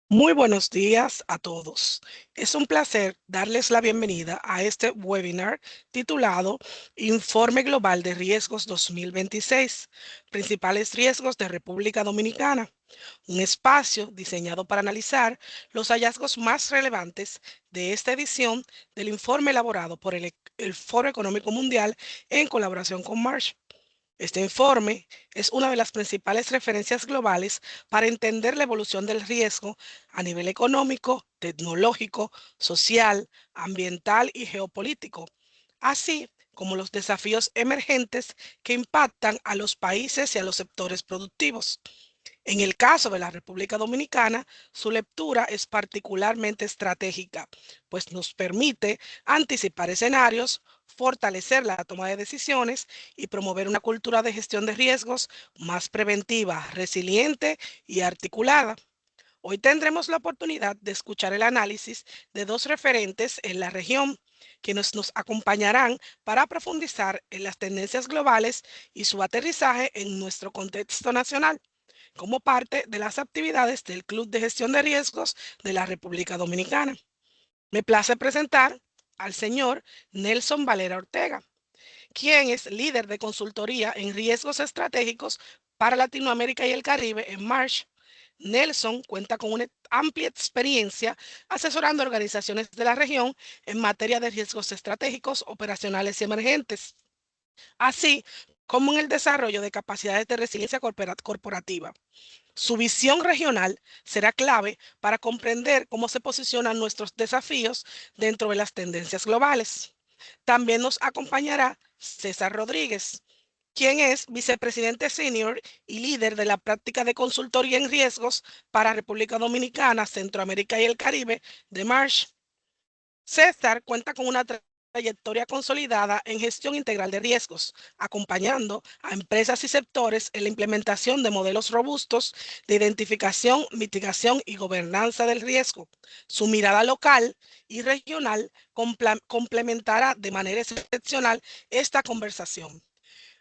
Muy buenos días a todos. Es un placer darles la bienvenida a este webinar titulado Informe Global de Riesgos 2026, Principales Riesgos de República Dominicana, un espacio diseñado para analizar los hallazgos más relevantes de esta edición del informe elaborado por el Foro Económico Mundial en colaboración con Marsh. Este informe es una de las principales referencias globales para entender la evolución del riesgo a nivel económico, tecnológico, social, ambiental y geopolítico, así como los desafíos emergentes que impactan a los países y a los sectores productivos. En el caso de la República Dominicana, su lectura es particularmente estratégica, pues nos permite anticipar escenarios, fortalecer la toma de decisiones y promover una cultura de gestión de riesgos más preventiva, resiliente y articulada. Hoy tendremos la oportunidad de escuchar el análisis de dos referentes en la región, quienes nos acompañarán para profundizar en las tendencias globales y su aterrizaje en nuestro contexto nacional como parte de las actividades del Club de Gestión de Riesgos de la República Dominicana. Me place presentar al señor Nelson Valera Ortega, quien es líder de consultoría en riesgos estratégicos para Latinoamérica y el Caribe en Marsh. Nelson cuenta con una amplia experiencia asesorando organizaciones de la región en materia de riesgos estratégicos, operacionales y emergentes, así como en el desarrollo de capacidades de resiliencia corporativa. Su visión regional será clave para comprender cómo se posicionan nuestros desafíos dentro de las tendencias globales. También nos acompañará César Rodríguez, quien es vicepresidente senior y líder de la práctica de consultoría en riesgos para República Dominicana, Centroamérica y el Caribe de Marsh. César cuenta con una trayectoria consolidada en gestión integral de riesgos, acompañando a empresas y sectores en la implementación de modelos robustos de identificación, mitigación y gobernanza del riesgo. Su mirada local y regional complementará de manera excepcional esta conversación.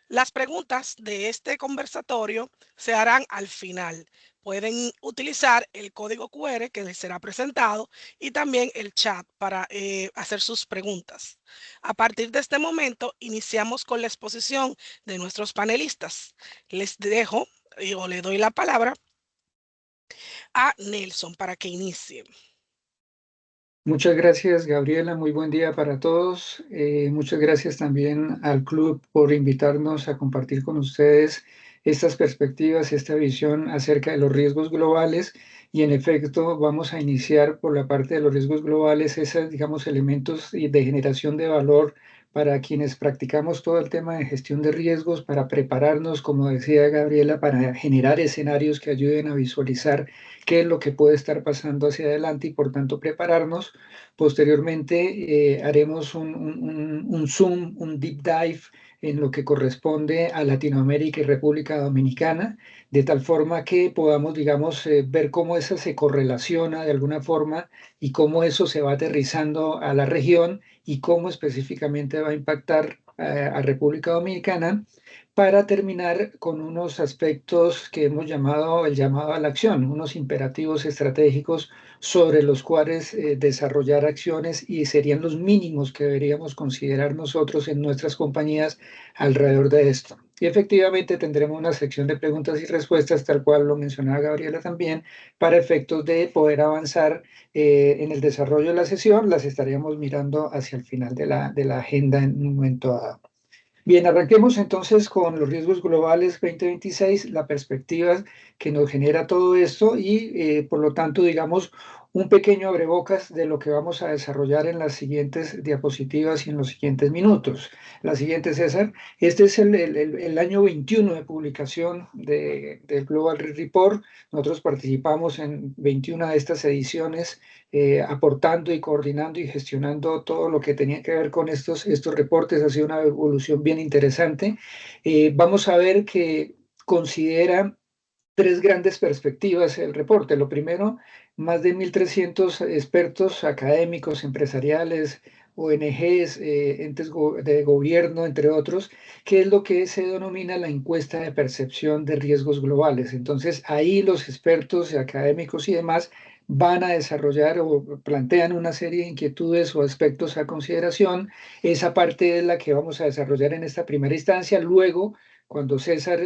Las preguntas de este conversatorio se harán al final. Pueden utilizar el código QR que les será presentado y también el chat para hacer sus preguntas. A partir de este momento, iniciamos con la exposición de nuestros panelistas. Les dejo o le doy la palabra a Nelson para que inicie. Muchas gracias, Gabriela. Muy buen día para todos. Muchas gracias también al club por invitarnos a compartir con ustedes estas perspectivas, esta visión acerca de los riesgos globales. Y en efecto, vamos a iniciar por la parte de los riesgos globales, esos, digamos, elementos de generación de valor para quienes practicamos todo el tema de gestión de riesgos, para prepararnos, como decía Gabriela, para generar escenarios que ayuden a visualizar qué es lo que puede estar pasando hacia adelante y por tanto prepararnos. Posteriormente haremos un zoom, un deep dive en lo que corresponde a Latinoamérica y República Dominicana, de tal forma que podamos, digamos, ver cómo eso se correlaciona de alguna forma y cómo eso se va aterrizando a la región y cómo específicamente va a impactar a República Dominicana, para terminar con unos aspectos que hemos llamado el llamado a la acción, unos imperativos estratégicos sobre los cuales desarrollar acciones y serían los mínimos que deberíamos considerar nosotros en nuestras compañías alrededor de esto. Y efectivamente tendremos una sección de preguntas y respuestas, tal cual lo mencionaba Gabriela también, para efectos de poder avanzar en el desarrollo de la sesión. Las estaríamos mirando hacia el final de la agenda en un momento dado. Bien, arranquemos entonces con los riesgos globales 2026, la perspectiva que nos genera todo esto y, por lo tanto, digamos, un pequeño abrebocas de lo que vamos a desarrollar en las siguientes diapositivas y en los siguientes minutos. La siguiente, César. Este es el año 21 de publicación del Global Risk Report. Nosotros participamos en 21 de estas ediciones, aportando y coordinando y gestionando todo lo que tenía que ver con estos reportes. Ha sido una evolución bien interesante. Vamos a ver que considera tres grandes perspectivas el reporte. Lo primero, más de 1.300 expertos académicos, empresariales, ONGs, entes de gobierno, entre otros, que es lo que se denomina la encuesta de percepción de riesgos globales. Entonces, ahí los expertos académicos y demás van a desarrollar o plantean una serie de inquietudes o aspectos a consideración. Esa parte es la que vamos a desarrollar en esta primera instancia. Luego, cuando César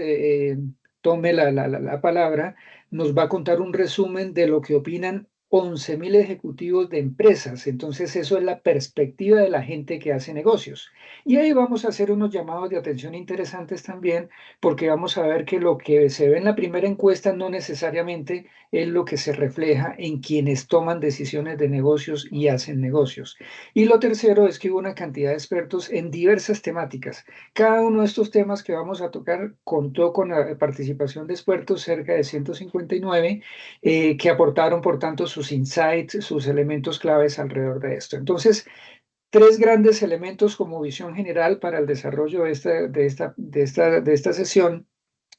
tome la palabra, nos va a contar un resumen de lo que opinan 11.000 ejecutivos de empresas. Entonces, eso es la perspectiva de la gente que hace negocios. Y ahí vamos a hacer unos llamados de atención interesantes también, porque vamos a ver que lo que se ve en la primera encuesta no necesariamente es lo que se refleja en quienes toman decisiones de negocios y hacen negocios. Y lo tercero es que hubo una cantidad de expertos en diversas temáticas. Cada uno de estos temas que vamos a tocar contó con la participación de expertos, cerca de 159, que aportaron, por tanto, sus insights, sus elementos claves alrededor de esto. Entonces, tres grandes elementos como visión general para el desarrollo de esta sesión.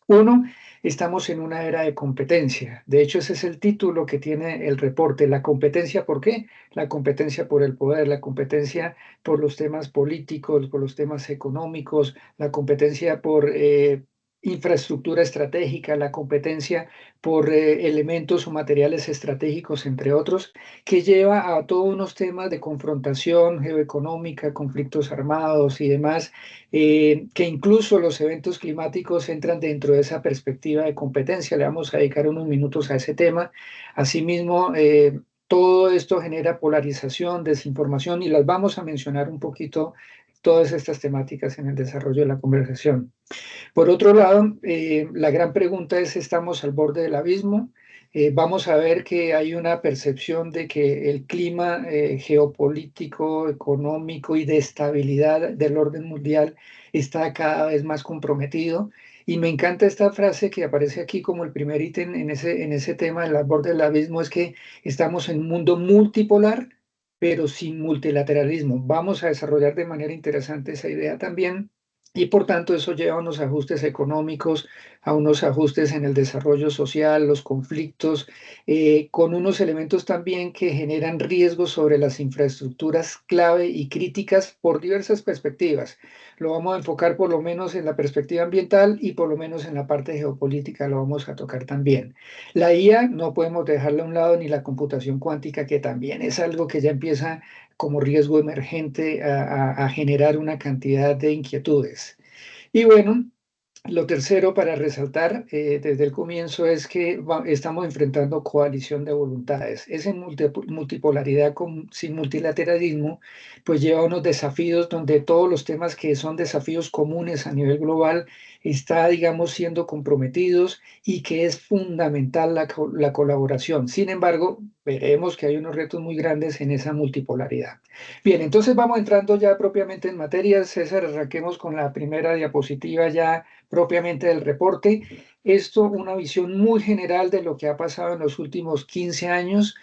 Uno, estamos en una era de competencia. De hecho, ese es el título que tiene el reporte. La competencia, ¿por qué? La competencia por el poder, la competencia por los temas políticos, por los temas económicos, la competencia por infraestructura estratégica, la competencia por elementos o materiales estratégicos, entre otros, que lleva a todos unos temas de confrontación geoeconómica, conflictos armados y demás, que incluso los eventos climáticos entran dentro de esa perspectiva de competencia. Le vamos a dedicar unos minutos a ese tema. Asimismo, todo esto genera polarización, desinformación, y las vamos a mencionar un poquito, todas estas temáticas en el desarrollo de la conversación. Por otro lado, la gran pregunta es, ¿estamos al borde del abismo? Vamos a ver que hay una percepción de que el clima geopolítico, económico y de estabilidad del orden mundial está cada vez más comprometido. Y me encanta esta frase que aparece aquí como el primer ítem en ese tema del borde del abismo, es que estamos en un mundo multipolar, pero sin multilateralismo. Vamos a desarrollar de manera interesante esa idea también. Y por tanto eso lleva a unos ajustes económicos, a unos ajustes en el desarrollo social, los conflictos, con unos elementos también que generan riesgos sobre las infraestructuras clave y críticas por diversas perspectivas. Lo vamos a enfocar por lo menos en la perspectiva ambiental y por lo menos en la parte geopolítica lo vamos a tocar también. La IA no podemos dejarla a un lado, ni la computación cuántica, que también es algo que ya empieza como riesgo emergente a generar una cantidad de inquietudes. Y bueno, lo tercero para resaltar desde el comienzo es que estamos enfrentando coalición de voluntades. Esa multipolaridad sin multilateralismo pues lleva a unos desafíos donde todos los temas que son desafíos comunes a nivel global está, digamos, siendo comprometidos, y que es fundamental la colaboración. Sin embargo, veremos que hay unos retos muy grandes en esa multipolaridad. Bien, entonces vamos entrando ya propiamente en materia. César, arranquemos con la primera diapositiva ya propiamente del reporte. Esto, una visión muy general de lo que ha pasado en los últimos 15 años.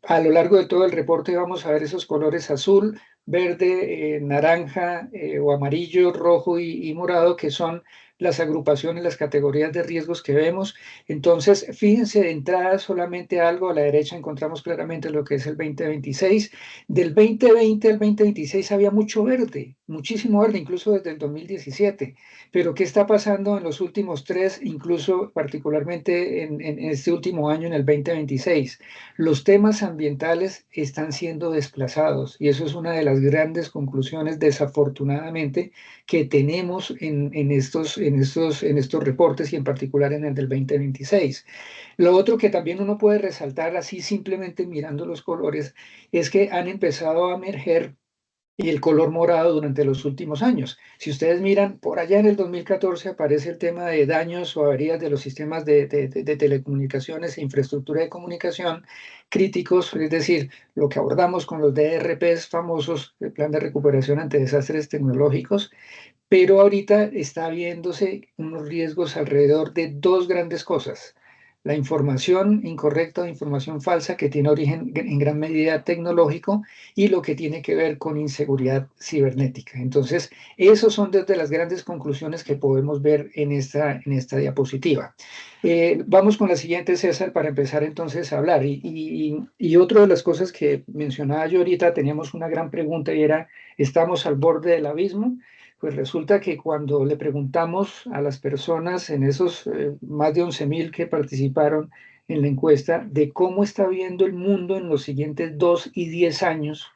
A lo largo de todo el reporte vamos a ver esos colores azul, verde, naranja o amarillo, rojo y morado, que son las agrupaciones, las categorías de riesgos que vemos. Entonces, fíjense de entrada solamente algo. A la derecha encontramos claramente lo que es el 2026. Del 2020 al 2026 había mucho verde, muchísimo verde, incluso desde el 2017. Pero ¿qué está pasando en los últimos tres, incluso particularmente en este último año, en el 2026? Los temas ambientales están siendo desplazados, y eso es una de las grandes conclusiones, desafortunadamente, que tenemos en estos reportes, y en particular en el del 2026. Lo otro que también uno puede resaltar así simplemente mirando los colores es que han empezado a emerger el color morado durante los últimos años. Si ustedes miran, por allá en el 2014 aparece el tema de daños o averías de los sistemas de telecomunicaciones e infraestructura de comunicación críticos, es decir, lo que abordamos con los DRPs famosos, el Plan de Recuperación ante Desastres Tecnológicos. Pero ahorita está viéndose unos riesgos alrededor de dos grandes cosas: la información incorrecta o información falsa, que tiene origen en gran medida tecnológico, y lo que tiene que ver con inseguridad cibernética. Entonces, esos son desde las grandes conclusiones que podemos ver en esta diapositiva. Vamos con la siguiente, César, para empezar entonces a hablar. Y otra de las cosas que mencionaba yo ahorita, teníamos una gran pregunta y era, ¿estamos al borde del abismo? Pues resulta que cuando le preguntamos a las personas en esos más de 11.000 que participaron en la encuesta de cómo está viendo el mundo en los siguientes 2 y 10 años.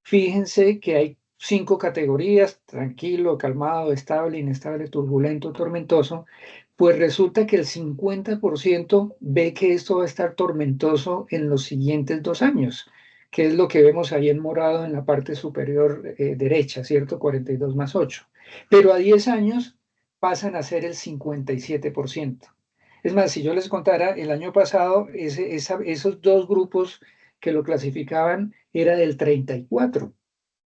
Fíjense que hay 5 categorías: tranquilo, calmado, estable, inestable, turbulento, tormentoso. Pues resulta que el 50% ve que esto va a estar tormentoso en los siguientes 2 años, que es lo que vemos ahí en morado en la parte superior derecha, ¿cierto? 42 más 8. Pero a 10 años pasan a ser el 57%. Es más, si yo les contara, el año pasado esos dos grupos que lo clasificaban era del 34.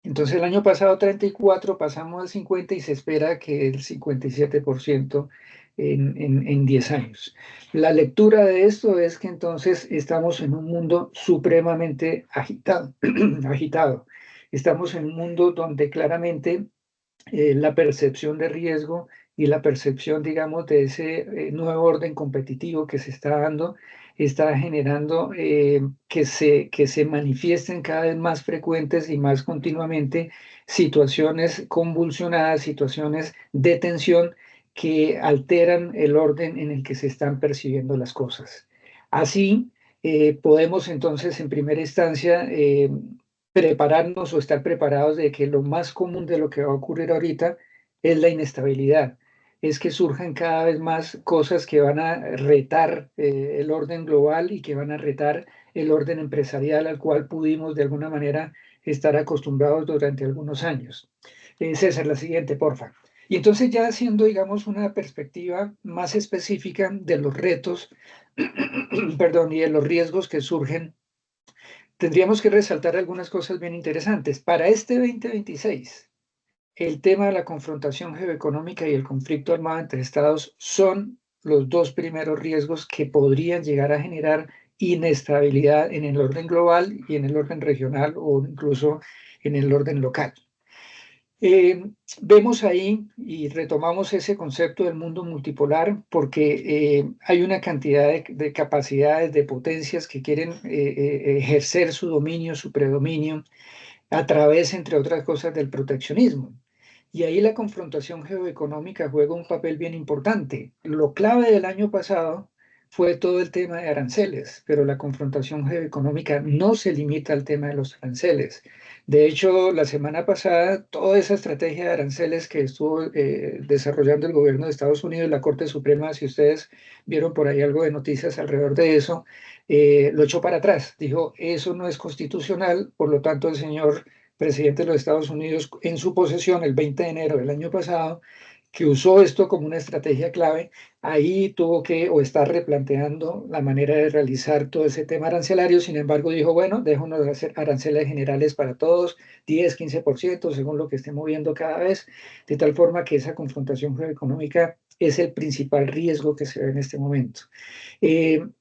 Entonces el año pasado 34, pasamos al 50 y se espera que el 57% en 10 años. La lectura de esto es que entonces estamos en un mundo supremamente agitado, agitado. Estamos en un mundo donde claramente la percepción de riesgo y la percepción, digamos, de ese nuevo orden competitivo que se está dando, está generando que se manifiesten cada vez más frecuentes y más continuamente situaciones convulsionadas, situaciones de tensión que alteran el orden en el que se están percibiendo las cosas. Así, podemos entonces, en primera instancia, prepararnos o estar preparados de que lo más común de lo que va a ocurrir ahorita es la inestabilidad, es que surjan cada vez más cosas que van a retar el orden global y que van a retar el orden empresarial al cual pudimos de alguna manera estar acostumbrados durante algunos años. César, la siguiente, porfa. Y entonces ya haciendo, digamos, una perspectiva más específica de los retos, perdón, y de los riesgos que surgen, tendríamos que resaltar algunas cosas bien interesantes. Para este 2026, el tema de la confrontación geoeconómica y el conflicto armado entre estados son los dos primeros riesgos que podrían llegar a generar inestabilidad en el orden global y en el orden regional o incluso en el orden local. Eh, Vemos ahí y retomamos ese concepto del mundo multipolar porque hay una cantidad de capacidades, de potencias que quieren ejercer su dominio, su predominio a través, entre otras cosas, del proteccionismo. Y ahí la confrontación geoeconómica juega un papel bien importante. Lo clave del año pasado fue todo el tema de aranceles, pero la confrontación geoeconómica no se limita al tema de los aranceles. De hecho, la semana pasada, toda esa estrategia de aranceles que estuvo desarrollando el gobierno de Estados Unidos, la Corte Suprema, si ustedes vieron por ahí algo de noticias alrededor de eso, lo echó para atrás. Dijo, eso no es constitucional, por lo tanto el señor presidente de los Estados Unidos en su posesión el 20 de enero del año pasado, que usó esto como una estrategia clave, ahí tuvo que o está replanteando la manera de realizar todo ese tema arancelario. Sin embargo, dijo, bueno, déjanos hacer aranceles generales para todos, 10, 15%, según lo que esté moviendo cada vez, de tal forma que esa confrontación geoeconómica es el principal riesgo que se ve en este momento.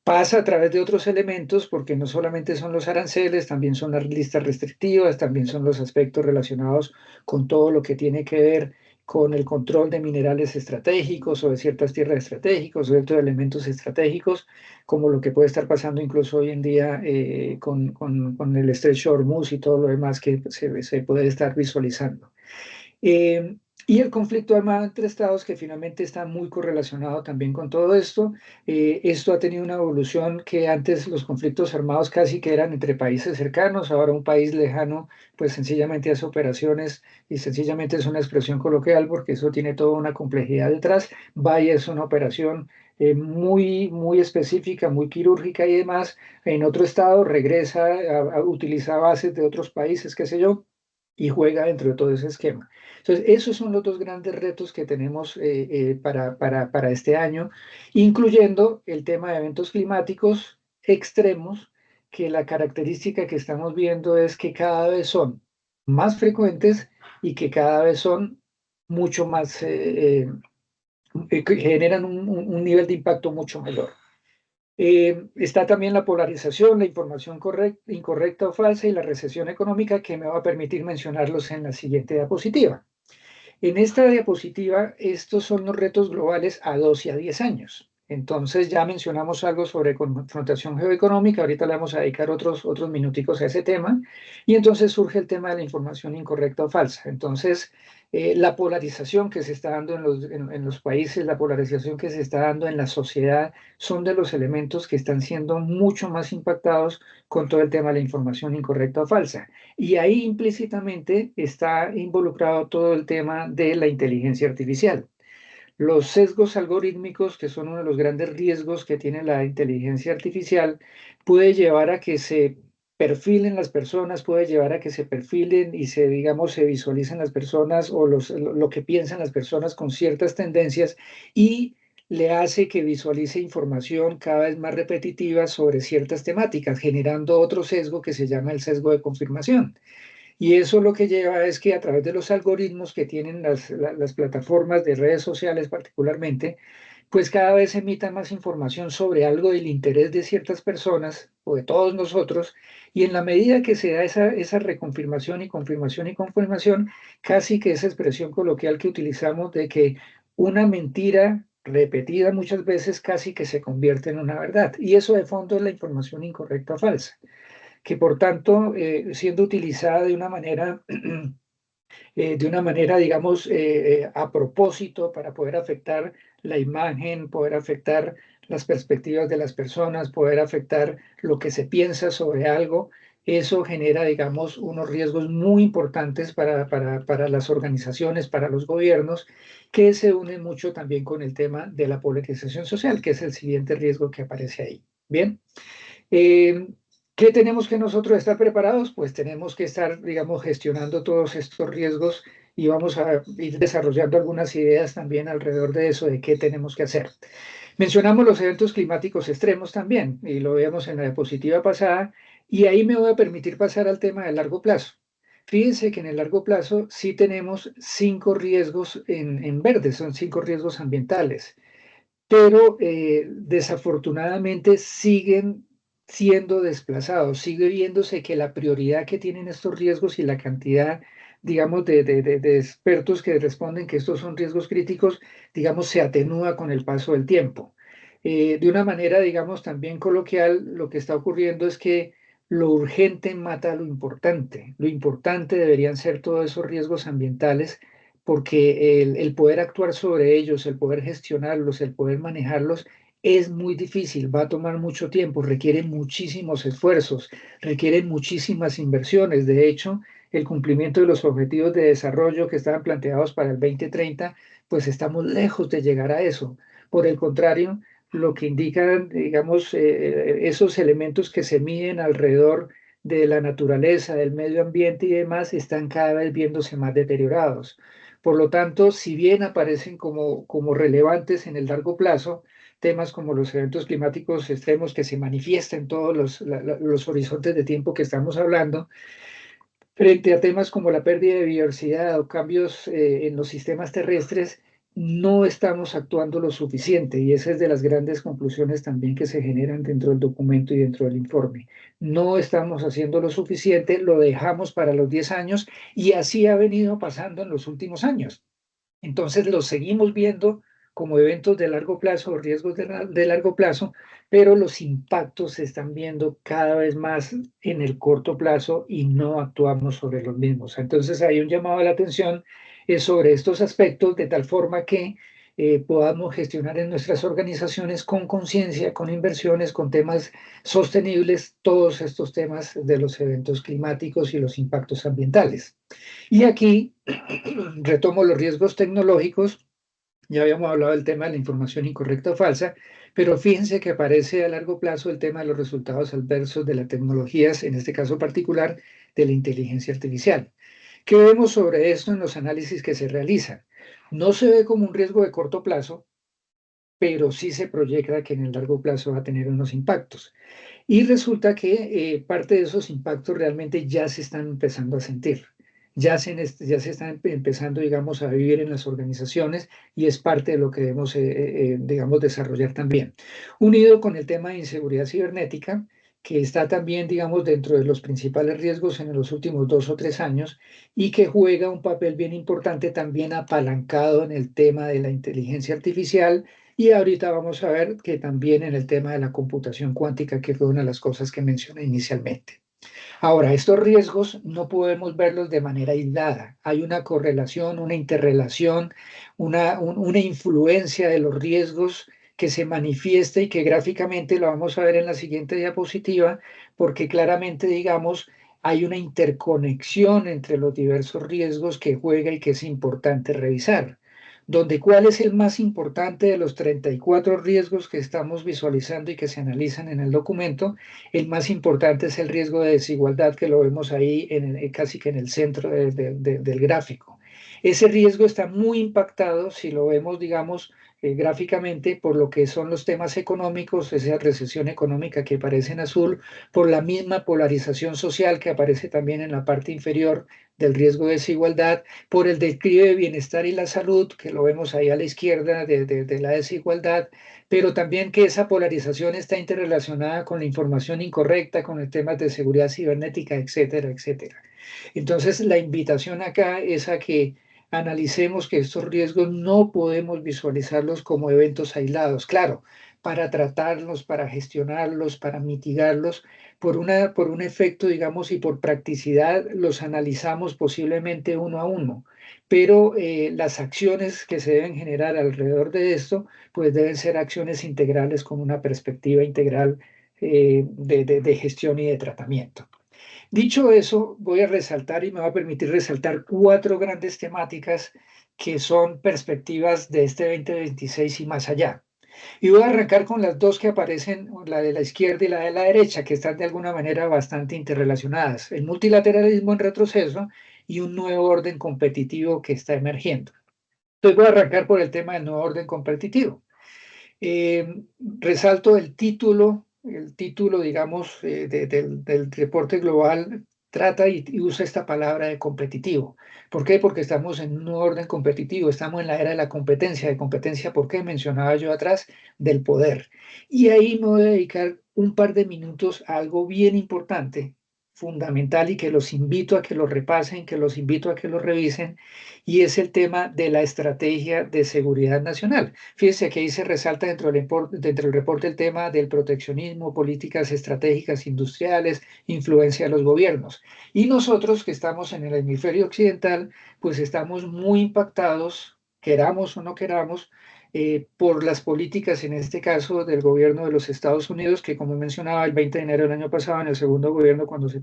Pasa a través de otros elementos, porque no solamente son los aranceles, también son las listas restrictivas, también son los aspectos relacionados con todo lo que tiene que ver con el control de minerales estratégicos o de ciertas tierras estratégicas o de otros elementos estratégicos, como lo que puede estar pasando incluso hoy en día con el estrecho de Hormuz y todo lo demás que se puede estar visualizando. Eh, y el conflicto armado entre estados que finalmente está muy correlacionado también con todo esto. Esto ha tenido una evolución que antes los conflictos armados casi que eran entre países cercanos, ahora un país lejano pues sencillamente hace operaciones y sencillamente es una expresión coloquial porque eso tiene toda una complejidad detrás. Vaya, es una operación muy, muy específica, muy quirúrgica y demás. En otro estado regresa a utilizar bases de otros países, qué sé yo, y juega dentro de todo ese esquema. Entonces, esos son los dos grandes retos que tenemos para este año, incluyendo el tema de eventos climáticos extremos, que la característica que estamos viendo es que cada vez son más frecuentes y que cada vez son mucho más, que generan un nivel de impacto mucho mayor. Está también la polarización, la información incorrecta o falsa y la recesión económica, que me va a permitir mencionarlos en la siguiente diapositiva. En esta diapositiva, estos son los retos globales a 2 y a 10 años. Entonces ya mencionamos algo sobre confrontación geoeconómica, ahorita le vamos a dedicar otros minuticos a ese tema, y entonces surge el tema de la información incorrecta o falsa. Entonces, la polarización que se está dando en los países, la polarización que se está dando en la sociedad, son de los elementos que están siendo mucho más impactados con todo el tema de la información incorrecta o falsa. Y ahí implícitamente está involucrado todo el tema de la inteligencia artificial. Los sesgos algorítmicos, que son uno de los grandes riesgos que tiene la inteligencia artificial, puede llevar a que se perfilen las personas, puede llevar a que se perfilen y se, digamos, se visualicen las personas o lo que piensan las personas con ciertas tendencias y le hace que visualice información cada vez más repetitiva sobre ciertas temáticas, generando otro sesgo que se llama el sesgo de confirmación. Y eso lo que lleva es que a través de los algoritmos que tienen las plataformas de redes sociales particularmente, pues cada vez emitan más información sobre algo del interés de ciertas personas o de todos nosotros, y en la medida que se da esa reconfirmación y confirmación y confirmación, casi que esa expresión coloquial que utilizamos de que una mentira repetida muchas veces casi que se convierte en una verdad. Y eso de fondo es la información incorrecta o falsa que por tanto, siendo utilizada de una manera, digamos, a propósito para poder afectar la imagen, poder afectar las perspectivas de las personas, poder afectar lo que se piensa sobre algo, eso genera, digamos, unos riesgos muy importantes para las organizaciones, para los gobiernos, que se unen mucho también con el tema de la polarización social, que es el siguiente riesgo que aparece ahí. Bien. Eh, ¿Qué tenemos que nosotros estar preparados? Pues tenemos que estar, digamos, gestionando todos estos riesgos y vamos a ir desarrollando algunas ideas también alrededor de eso, de qué tenemos que hacer. Mencionamos los eventos climáticos extremos también, y lo veíamos en la diapositiva pasada, y ahí me voy a permitir pasar al tema del largo plazo. Fíjense que en el largo plazo sí tenemos 5 riesgos en verde, son 5 riesgos ambientales pero desafortunadamente siguen siendo desplazados, sigue viéndose que la prioridad que tienen estos riesgos y la cantidad, digamos, de expertos que responden que estos son riesgos críticos, digamos, se atenúa con el paso del tiempo. De una manera, digamos, también coloquial, lo que está ocurriendo es que lo urgente mata lo importante deberían ser todos esos riesgos ambientales porque el poder actuar sobre ellos, el poder gestionarlos, el poder manejarlos, es muy difícil, va a tomar mucho tiempo, requiere muchísimos esfuerzos, requiere muchísimas inversiones. De hecho, el cumplimiento de los objetivos de desarrollo que estaban planteados para el 2030, pues estamos lejos de llegar a eso. Por el contrario, lo que indican, digamos, esos elementos que se miden alrededor de la naturaleza, del medio ambiente y demás, están cada vez viéndose más deteriorados. Por lo tanto, si bien aparecen como relevantes en el largo plazo, temas como los eventos climáticos extremos que se manifiestan en todos los horizontes de tiempo que estamos hablando, frente a temas como la pérdida de biodiversidad o cambios en los sistemas terrestres, no estamos actuando lo suficiente y esa es de las grandes conclusiones también que se generan dentro del documento y dentro del informe. No estamos haciendo lo suficiente, lo dejamos para los 10 años y así ha venido pasando en los últimos años. Entonces los seguimos viendo como eventos de largo plazo o riesgos de largo plazo, pero los impactos se están viendo cada vez más en el corto plazo y no actuamos sobre los mismos. Entonces hay un llamado a la atención sobre estos aspectos de tal forma que podamos gestionar en nuestras organizaciones con conciencia, con inversiones, con temas sostenibles, todos estos temas de los eventos climáticos y los impactos ambientales. Y aquí retomo los riesgos tecnológicos. Ya habíamos hablado del tema de la información incorrecta o falsa, pero fíjense que aparece a largo plazo el tema de los resultados adversos de las tecnologías, en este caso particular, de la inteligencia artificial. ¿Qué vemos sobre esto en los análisis que se realizan? No se ve como un riesgo de corto plazo, pero sí se proyecta que en el largo plazo va a tener unos impactos. Y resulta que parte de esos impactos realmente ya se están empezando a sentir, ya se están empezando, digamos, a vivir en las organizaciones y es parte de lo que debemos, digamos, desarrollar también. Unido con el tema de inseguridad cibernética, que está también, digamos, dentro de los principales riesgos en los últimos 2 o 3 años y que juega un papel bien importante también apalancado en el tema de la inteligencia artificial Y ahorita vamos a ver que también en el tema de la computación cuántica, que fue una de las cosas que mencioné inicialmente. Ahora, estos riesgos no podemos verlos de manera aislada. Hay una correlación, una interrelación, una influencia de los riesgos que se manifiesta y que gráficamente lo vamos a ver en la siguiente diapositiva, porque claramente, digamos, hay una interconexión entre los diversos riesgos que juega y que es importante revisar. Donde cuál es el más importante de los 34 riesgos que estamos visualizando y que se analizan en el documento. El más importante es el riesgo de desigualdad, que lo vemos ahí casi que en el centro del gráfico. Ese riesgo está muy impactado, si lo vemos, digamos, gráficamente, por lo que son los temas económicos, esa recesión económica que aparece en azul, por la misma polarización social que aparece también en la parte inferior del riesgo de desigualdad, por el declive de bienestar y la salud, que lo vemos ahí a la izquierda de la desigualdad, pero también que esa polarización está interrelacionada con la información incorrecta, con el tema de seguridad cibernética, etcétera, etcétera. Entonces, la invitación acá es a que analicemos que estos riesgos no podemos visualizarlos como eventos aislados. Claro, para tratarlos, para gestionarlos, para mitigarlos, por un efecto, digamos, y por practicidad, los analizamos posiblemente uno a uno. Pero las acciones que se deben generar alrededor de esto, pues deben ser acciones integrales con una perspectiva integral de gestión y de tratamiento. Dicho eso, voy a resaltar y me va a permitir resaltar cuatro grandes temáticas que son perspectivas de este 2026 y más allá. Y voy a arrancar con las dos que aparecen, la de la izquierda y la de la derecha, que están de alguna manera bastante interrelacionadas. El multilateralismo en retroceso y un nuevo orden competitivo que está emergiendo. Entonces voy a arrancar por el tema del nuevo orden competitivo. Resalto el título, digamos, del reporte global trata y usa esta palabra de competitivo. ¿Por qué? Porque estamos en un orden competitivo, estamos en la era de la competencia. ¿De competencia por qué? Mencionaba yo atrás, del poder. Y ahí me voy a dedicar un par de minutos a algo bien importante, fundamental, y que los invito a que lo repasen, que los invito a que lo revisen, y es el tema de la estrategia de seguridad nacional. Fíjense que ahí se resalta dentro del reporte el tema del proteccionismo, políticas estratégicas industriales, influencia de los gobiernos. Y nosotros que estamos en el hemisferio occidental, pues estamos muy impactados, queramos o no queramos, por las políticas, en este caso, del gobierno de los Estados Unidos, que como mencionaba, el 20 de enero del año pasado, en el segundo gobierno, cuando se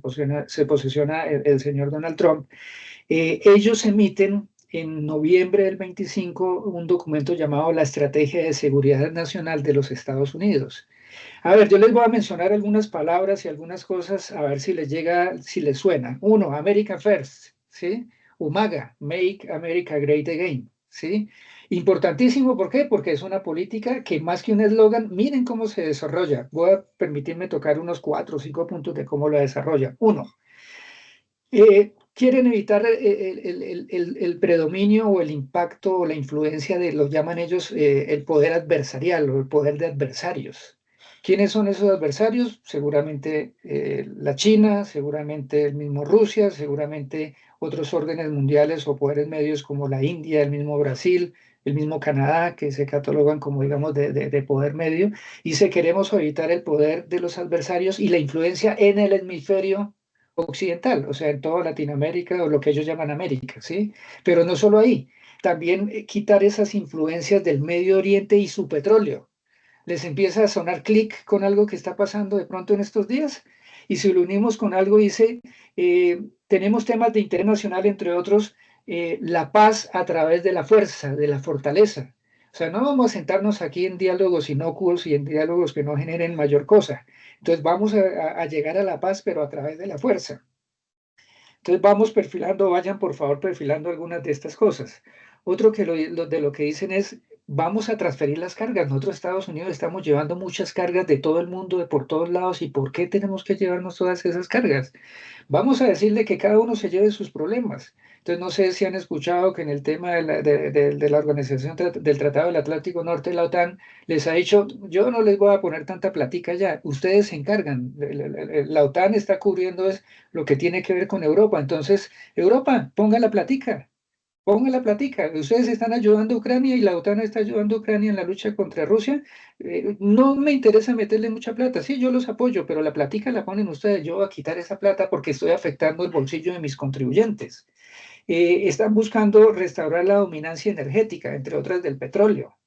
posiciona el señor Donald Trump, ellos emiten en noviembre del 25 un documento llamado la Estrategia de Seguridad Nacional de los Estados Unidos. A ver, yo les voy a mencionar algunas palabras y algunas cosas, a ver si les llega, si les suena. Uno, America First, ¿sí? UMAGA, Make America Great Again, ¿sí? Importantísimo, ¿por qué? Porque es una política que más que un eslogan, miren cómo se desarrolla. Voy a permitirme tocar unos 4 o 5 puntos de cómo lo desarrolla. Uno, quieren evitar el predominio o el impacto o la influencia de, lo llaman ellos, el poder adversarial o el poder de adversarios. ¿Quiénes son esos adversarios? Seguramente la China, seguramente el mismo Rusia, seguramente otros órdenes mundiales o poderes medios como la India, el mismo Brasil, el mismo Canadá, que se catalogan como, digamos, de poder medio. Y si queremos evitar el poder de los adversarios y la influencia en el hemisferio occidental, o sea, en toda Latinoamérica o lo que ellos llaman América, ¿sí? Pero no solo ahí, también quitar esas influencias del Medio Oriente y su petróleo. Les empieza a sonar clic con algo que está pasando de pronto en estos días, y si lo unimos con algo, dice, tenemos temas de interés nacional, entre otros, la paz a través de la fuerza, de la fortaleza. O sea, no vamos a sentarnos aquí en diálogos inocuos y en diálogos que no generen mayor cosa. Entonces vamos a llegar a la paz, pero a través de la fuerza. Entonces vamos perfilando, vayan por favor perfilando algunas de estas cosas. Otro que de lo que dicen es, vamos a transferir las cargas. Nosotros Estados Unidos estamos llevando muchas cargas de todo el mundo, de por todos lados, ¿y por qué tenemos que llevarnos todas esas cargas? Vamos a decirle que cada uno se lleve sus problemas. Entonces, no sé si han escuchado que en el tema de la Organización del Tratado del Atlántico Norte, la OTAN, les ha dicho, yo no les voy a poner tanta platica ya, ustedes se encargan. La OTAN está cubriendo es lo que tiene que ver con Europa. Entonces, Europa, ponga la platica. ponga la platica. Ustedes están ayudando a Ucrania y la OTAN está ayudando a Ucrania en la lucha contra Rusia. No me interesa meterle mucha plata. Sí, yo los apoyo, pero la platica la ponen ustedes. Yo voy a quitar esa plata porque estoy afectando el bolsillo de mis contribuyentes. Están buscando restaurar la dominancia energética, entre otras del petróleo.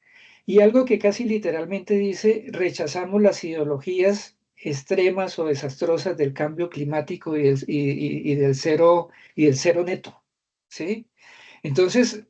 Y algo que casi literalmente dice, rechazamos las ideologías extremas o desastrosas del cambio climático y del cero neto, ¿sí? Entonces,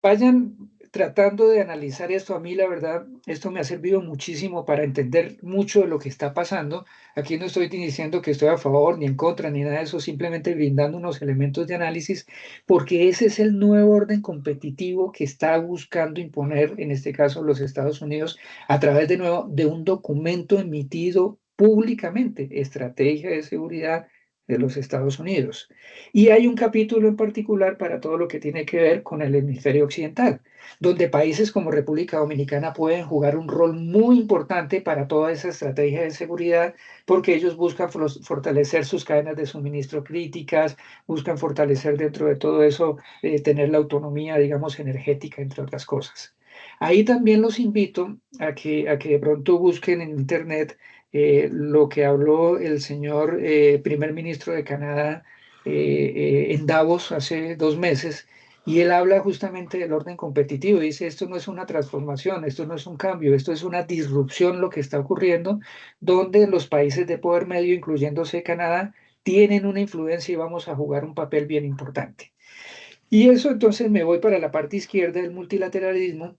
vayan tratando de analizar esto. A mí, la verdad, esto me ha servido muchísimo para entender mucho de lo que está pasando. Aquí no estoy diciendo que estoy a favor ni en contra ni nada de eso, simplemente brindando unos elementos de análisis, porque ese es el nuevo orden competitivo que está buscando imponer, en este caso, los Estados Unidos, a través de nuevo de un documento emitido públicamente, Estrategia de Seguridad de los Estados Unidos. Y hay un capítulo en particular para todo lo que tiene que ver con el hemisferio occidental, donde países como República Dominicana pueden jugar un rol muy importante para toda esa estrategia de seguridad, porque ellos buscan fortalecer sus cadenas de suministro críticas, buscan fortalecer dentro de todo eso, tener la autonomía, digamos, energética, entre otras cosas. Ahí también los invito a que de pronto busquen en Internet lo que habló el señor primer ministro de Canadá en Davos hace 2 meses, y él habla justamente del orden competitivo. Dice, esto no es una transformación, esto no es un cambio, esto es una disrupción lo que está ocurriendo, donde los países de poder medio, incluyéndose Canadá, tienen una influencia y vamos a jugar un papel bien importante. Y eso entonces me voy para la parte izquierda del multilateralismo,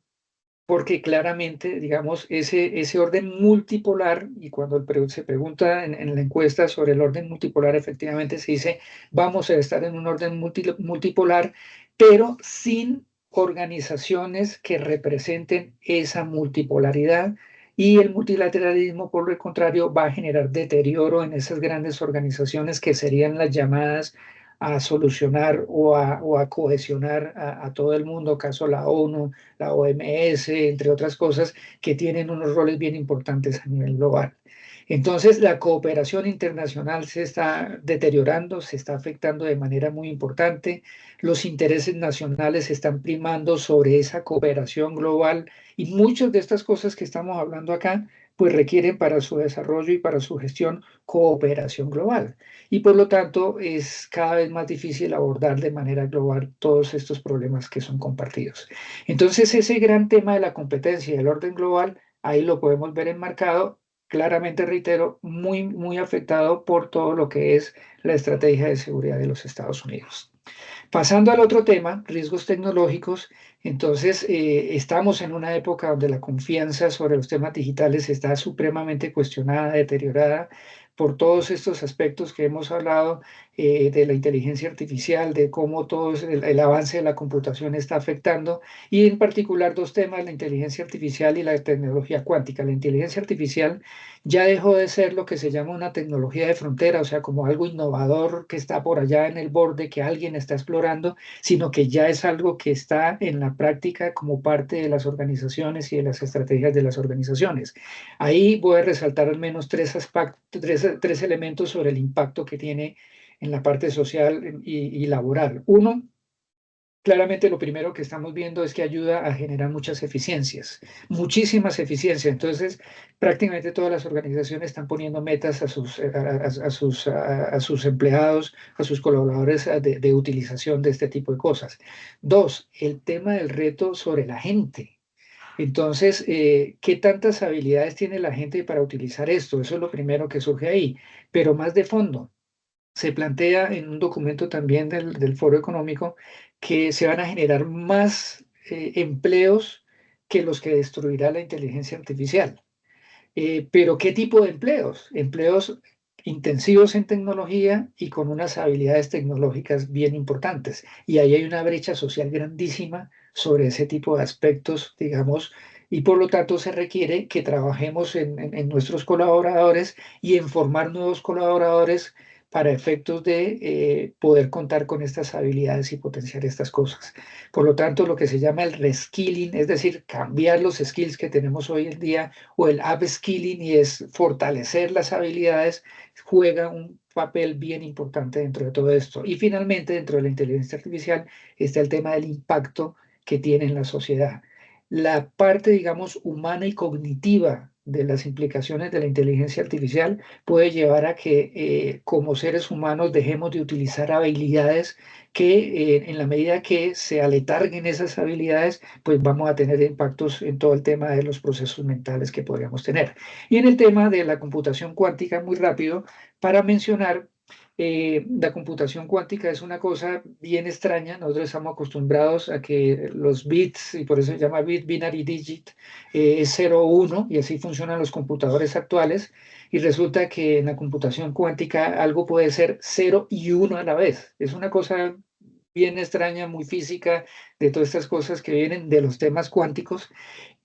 porque claramente, digamos, ese orden multipolar, y cuando se pregunta en la encuesta sobre el orden multipolar, efectivamente se dice, vamos a estar en un orden multipolar, pero sin organizaciones que representen esa multipolaridad. Y el multilateralismo, por el contrario, va a generar deterioro en esas grandes organizaciones que serían las llamadas a solucionar o a cohesionar a todo el mundo, caso la ONU, la OMS, entre otras cosas, que tienen unos roles bien importantes a nivel global. Entonces, la cooperación internacional se está deteriorando, se está afectando de manera muy importante. Los intereses nacionales están primando sobre esa cooperación global, y muchas de estas cosas que estamos hablando acá, pues requieren para su desarrollo y para su gestión cooperación global. Y por lo tanto, es cada vez más difícil abordar de manera global todos estos problemas que son compartidos. Entonces, ese gran tema de la competencia y el orden global, ahí lo podemos ver enmarcado, claramente, reitero, muy, muy afectado por todo lo que es la estrategia de seguridad de los Estados Unidos. Pasando al otro tema, riesgos tecnológicos, entonces estamos en una época donde la confianza sobre los temas digitales está supremamente cuestionada, deteriorada por todos estos aspectos que hemos hablado, de la inteligencia artificial, de cómo todo el avance de la computación está afectando, y en particular dos temas, la inteligencia artificial y la tecnología cuántica. La inteligencia artificial ya dejó de ser lo que se llama una tecnología de frontera, o sea, como algo innovador que está por allá en el borde, que alguien está explorando, sino que ya es algo que está en la práctica como parte de las organizaciones y de las estrategias de las organizaciones. Ahí voy a resaltar al menos tres elementos sobre el impacto que tiene en la parte social y laboral. Uno, claramente lo primero que estamos viendo es que ayuda a generar muchas eficiencias, muchísimas eficiencias. Entonces, prácticamente todas las organizaciones están poniendo metas a sus empleados, a sus colaboradores, de utilización de este tipo de cosas. Dos, el tema del reto sobre la gente. Entonces, ¿qué tantas habilidades tiene la gente para utilizar esto? Eso es lo primero que surge ahí, pero más de fondo se plantea en un documento también del Foro Económico que se van a generar más empleos que los que destruirá la inteligencia artificial. Pero ¿qué tipo de empleos? Empleos intensivos en tecnología y con unas habilidades tecnológicas bien importantes. Y ahí hay una brecha social grandísima sobre ese tipo de aspectos, digamos, y por lo tanto se requiere que trabajemos en nuestros colaboradores y en formar nuevos colaboradores para efectos de poder contar con estas habilidades y potenciar estas cosas. Por lo tanto, lo que se llama el reskilling, es decir, cambiar los skills que tenemos hoy en día, o el upskilling, y es fortalecer las habilidades, juega un papel bien importante dentro de todo esto. Y finalmente, dentro de la inteligencia artificial está el tema del impacto que tiene en la sociedad. La parte, digamos, humana y cognitiva de las implicaciones de la inteligencia artificial puede llevar a que como seres humanos dejemos de utilizar habilidades que en la medida que se aletarguen esas habilidades, pues vamos a tener impactos en todo el tema de los procesos mentales que podríamos tener. Y en el tema de la computación cuántica, muy rápido, para mencionar, la computación cuántica es una cosa bien extraña. Nosotros estamos acostumbrados a que los bits, y por eso se llama bit binary digit, es 0 o 1, y así funcionan los computadores actuales. Y resulta que en la computación cuántica algo puede ser 0 y 1 a la vez. Es una cosa bien extraña, muy física, de todas estas cosas que vienen de los temas cuánticos.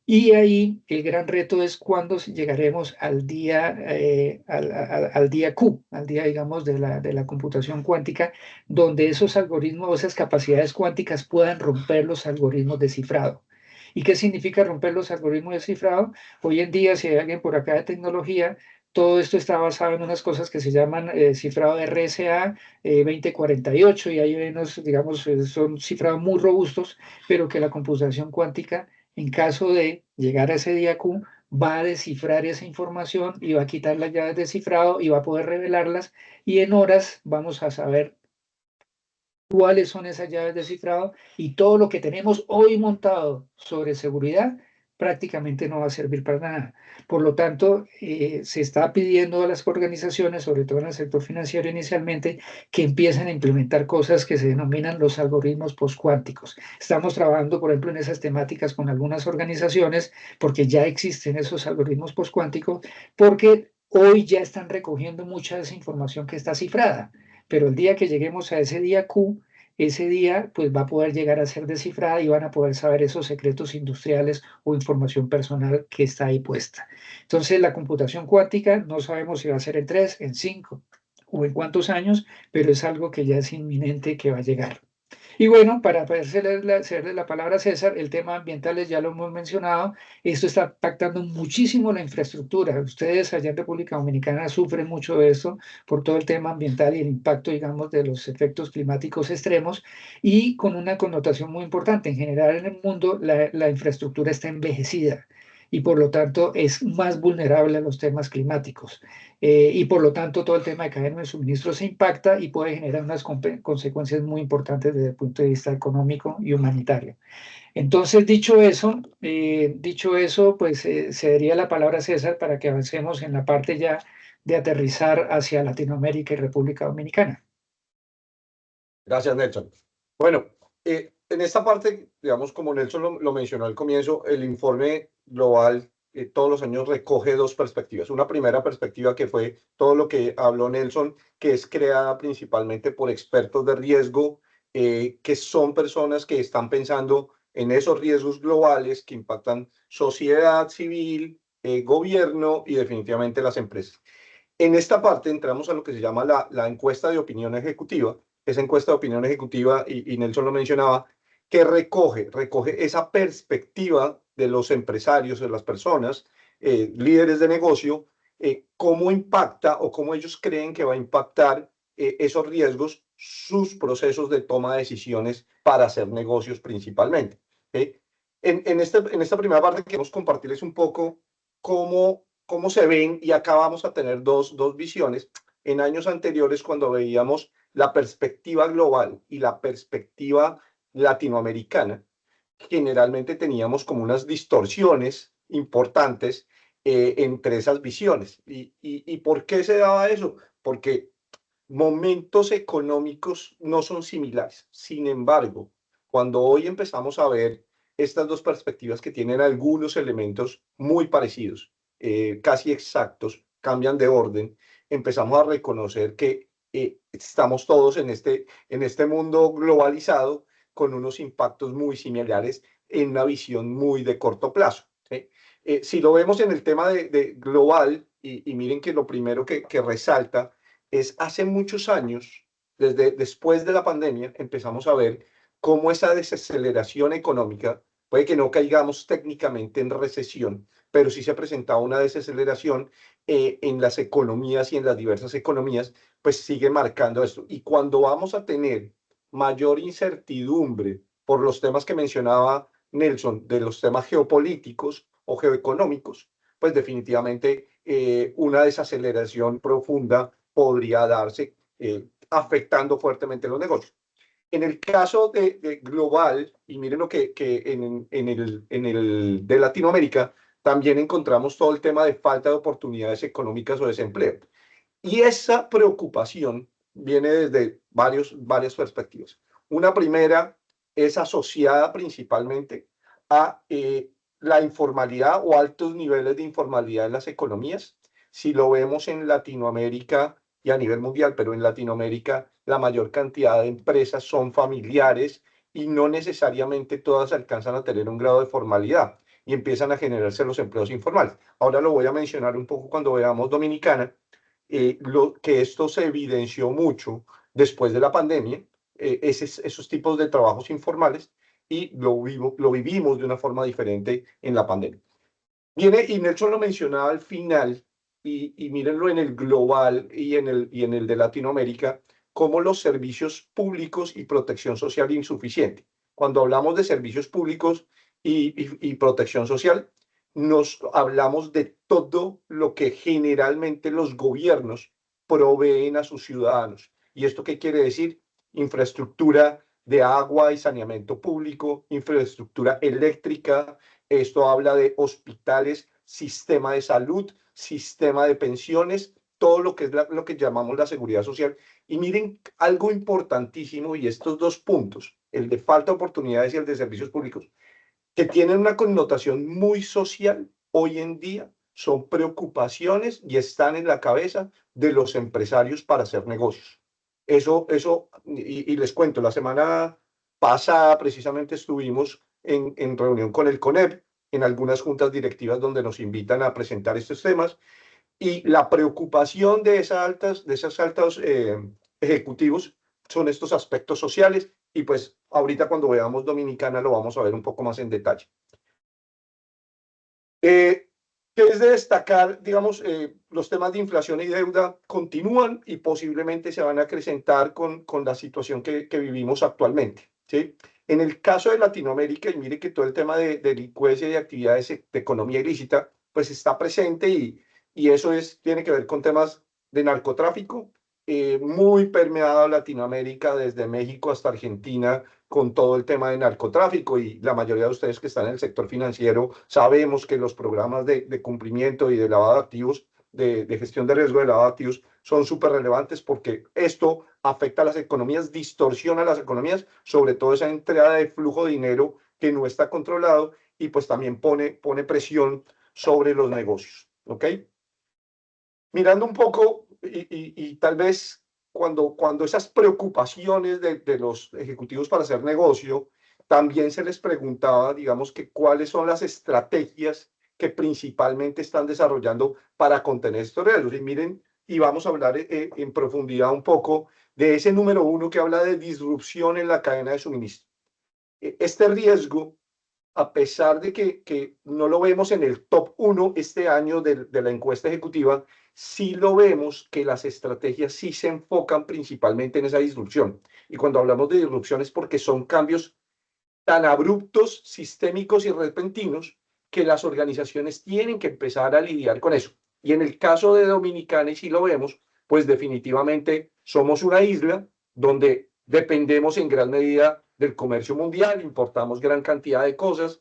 Y ahí el gran reto es cuándo llegaremos al día, al día Q, al día, digamos, de la computación cuántica, donde esos algoritmos o esas capacidades cuánticas puedan romper los algoritmos de cifrado. ¿Y qué significa romper los algoritmos de cifrado? Hoy en día, si hay alguien por acá de tecnología, todo esto está basado en unas cosas que se llaman cifrado de RSA 2048, y hay unos, digamos, son cifrados muy robustos, pero que la computación cuántica, en caso de llegar a ese día Q, va a descifrar esa información y va a quitar las llaves de cifrado y va a poder revelarlas, y en horas vamos a saber cuáles son esas llaves de cifrado, y todo lo que tenemos hoy montado sobre seguridad prácticamente no va a servir para nada. Por lo tanto, se está pidiendo a las organizaciones, sobre todo en el sector financiero inicialmente, que empiecen a implementar cosas que se denominan los algoritmos postcuánticos. Estamos trabajando, por ejemplo, en esas temáticas con algunas organizaciones, porque ya existen esos algoritmos postcuánticos, porque hoy ya están recogiendo mucha de esa información que está cifrada, pero el día que lleguemos a ese día Q, ese día pues va a poder llegar a ser descifrada y van a poder saber esos secretos industriales o información personal que está ahí puesta. Entonces, la computación cuántica no sabemos si va a ser en 3, en 5 o en cuántos años, pero es algo que ya es inminente que va a llegar. Y bueno, para hacerle la palabra a César, el tema ambiental ya lo hemos mencionado. Esto está impactando muchísimo la infraestructura. Ustedes allá en República Dominicana sufren mucho de esto por todo el tema ambiental y el impacto, digamos, de los efectos climáticos extremos, y con una connotación muy importante. En general en el mundo la infraestructura está envejecida y por lo tanto es más vulnerable a los temas climáticos. Y por lo tanto todo el tema de cadena de suministro se impacta y puede generar unas consecuencias muy importantes desde el punto de vista económico y humanitario. Entonces, dicho eso, pues cedería la palabra a César para que avancemos en la parte ya de aterrizar hacia Latinoamérica y República Dominicana. Gracias, Nelson. Bueno, en esta parte, digamos, como Nelson lo mencionó al comienzo, el informe global todos los años recoge dos perspectivas. Una primera perspectiva que fue todo lo que habló Nelson, que es creada principalmente por expertos de riesgo, que son personas que están pensando en esos riesgos globales que impactan sociedad civil, gobierno y definitivamente las empresas. En esta parte entramos a lo que se llama la encuesta de opinión ejecutiva. Esa encuesta de opinión ejecutiva, y Nelson lo mencionaba, que recoge esa perspectiva de los empresarios, de las personas, líderes de negocio, cómo impacta o cómo ellos creen que va a impactar esos riesgos, sus procesos de toma de decisiones para hacer negocios principalmente. ¿Sí? En esta primera parte queremos compartirles un poco cómo se ven, y acá vamos a tener dos visiones. En años anteriores, cuando veíamos la perspectiva global y la perspectiva latinoamericana, generalmente teníamos como unas distorsiones importantes entre esas visiones. ¿Y por qué se daba eso? Porque momentos económicos no son similares. Sin embargo, cuando hoy empezamos a ver estas dos perspectivas que tienen algunos elementos muy parecidos, casi exactos, cambian de orden, empezamos a reconocer que estamos todos en este mundo globalizado con unos impactos muy similares en una visión muy de corto plazo. ¿Sí? Si lo vemos en el tema de global, y miren que lo primero que resalta es hace muchos años, desde después de la pandemia, empezamos a ver cómo esa desaceleración económica, puede que no caigamos técnicamente en recesión, pero sí se ha presentado una desaceleración en las economías y en las diversas economías, pues sigue marcando esto. Y cuando vamos a tener mayor incertidumbre por los temas que mencionaba Nelson, de los temas geopolíticos o geoeconómicos, pues definitivamente una desaceleración profunda podría darse, afectando fuertemente los negocios. En el caso de global, y miren lo que en el de Latinoamérica, también encontramos todo el tema de falta de oportunidades económicas o desempleo. Y esa preocupación viene desde varias perspectivas. Una primera es asociada principalmente a la informalidad o altos niveles de informalidad en las economías. Si lo vemos en Latinoamérica y a nivel mundial, pero en Latinoamérica la mayor cantidad de empresas son familiares y no necesariamente todas alcanzan a tener un grado de formalidad y empiezan a generarse los empleos informales. Ahora lo voy a mencionar un poco cuando veamos Dominicana, que esto se evidenció mucho después de la pandemia, esos tipos de trabajos informales, y lo vivimos de una forma diferente en la pandemia. Viene, y Nelson lo mencionaba al final, y mírenlo en el global y en el de Latinoamérica, como los servicios públicos y protección social insuficiente. Cuando hablamos de servicios públicos y protección social, nos hablamos de todo lo que generalmente los gobiernos proveen a sus ciudadanos. ¿Y esto qué quiere decir? Infraestructura de agua y saneamiento público, infraestructura eléctrica. Esto habla de hospitales, sistema de salud, sistema de pensiones, todo lo que es lo que llamamos la seguridad social. Y miren algo importantísimo, y estos dos puntos, el de falta de oportunidades y el de servicios públicos, que tienen una connotación muy social hoy en día, son preocupaciones y están en la cabeza de los empresarios para hacer negocios. Y les cuento, la semana pasada precisamente estuvimos en reunión con el CONEP, en algunas juntas directivas donde nos invitan a presentar estos temas, y la preocupación de esos altos ejecutivos son estos aspectos sociales, y pues ahorita cuando veamos Dominicana lo vamos a ver un poco más en detalle. Que es de destacar, digamos, los temas de inflación y deuda continúan y posiblemente se van a acrecentar con la situación que vivimos actualmente, ¿sí? En el caso de Latinoamérica, y mire que todo el tema de delincuencia y de actividades de economía ilícita, pues está presente, y eso tiene que ver con temas de narcotráfico, muy permeado Latinoamérica, desde México hasta Argentina, con todo el tema de narcotráfico, y la mayoría de ustedes que están en el sector financiero sabemos que los programas de cumplimiento y de lavado de activos, de gestión de riesgo de lavado de activos, son súper relevantes porque esto afecta a las economías, distorsiona las economías, sobre todo esa entrada de flujo de dinero que no está controlado, y pues también pone presión sobre los negocios, ¿ok? Mirando un poco y tal vez cuando esas preocupaciones de los ejecutivos para hacer negocio, también se les preguntaba, digamos, que cuáles son las estrategias que principalmente están desarrollando para contener estos riesgos. Y miren, y vamos a hablar en profundidad un poco de ese número 1 que habla de disrupción en la cadena de suministro. Este riesgo, a pesar de que no lo vemos en el top 1 este año de la encuesta ejecutiva, sí lo vemos que las estrategias sí se enfocan principalmente en esa disrupción. Y cuando hablamos de disrupción es porque son cambios tan abruptos, sistémicos y repentinos que las organizaciones tienen que empezar a lidiar con eso. Y en el caso de Dominicana, y si lo vemos, pues definitivamente somos una isla donde dependemos en gran medida del comercio mundial, importamos gran cantidad de cosas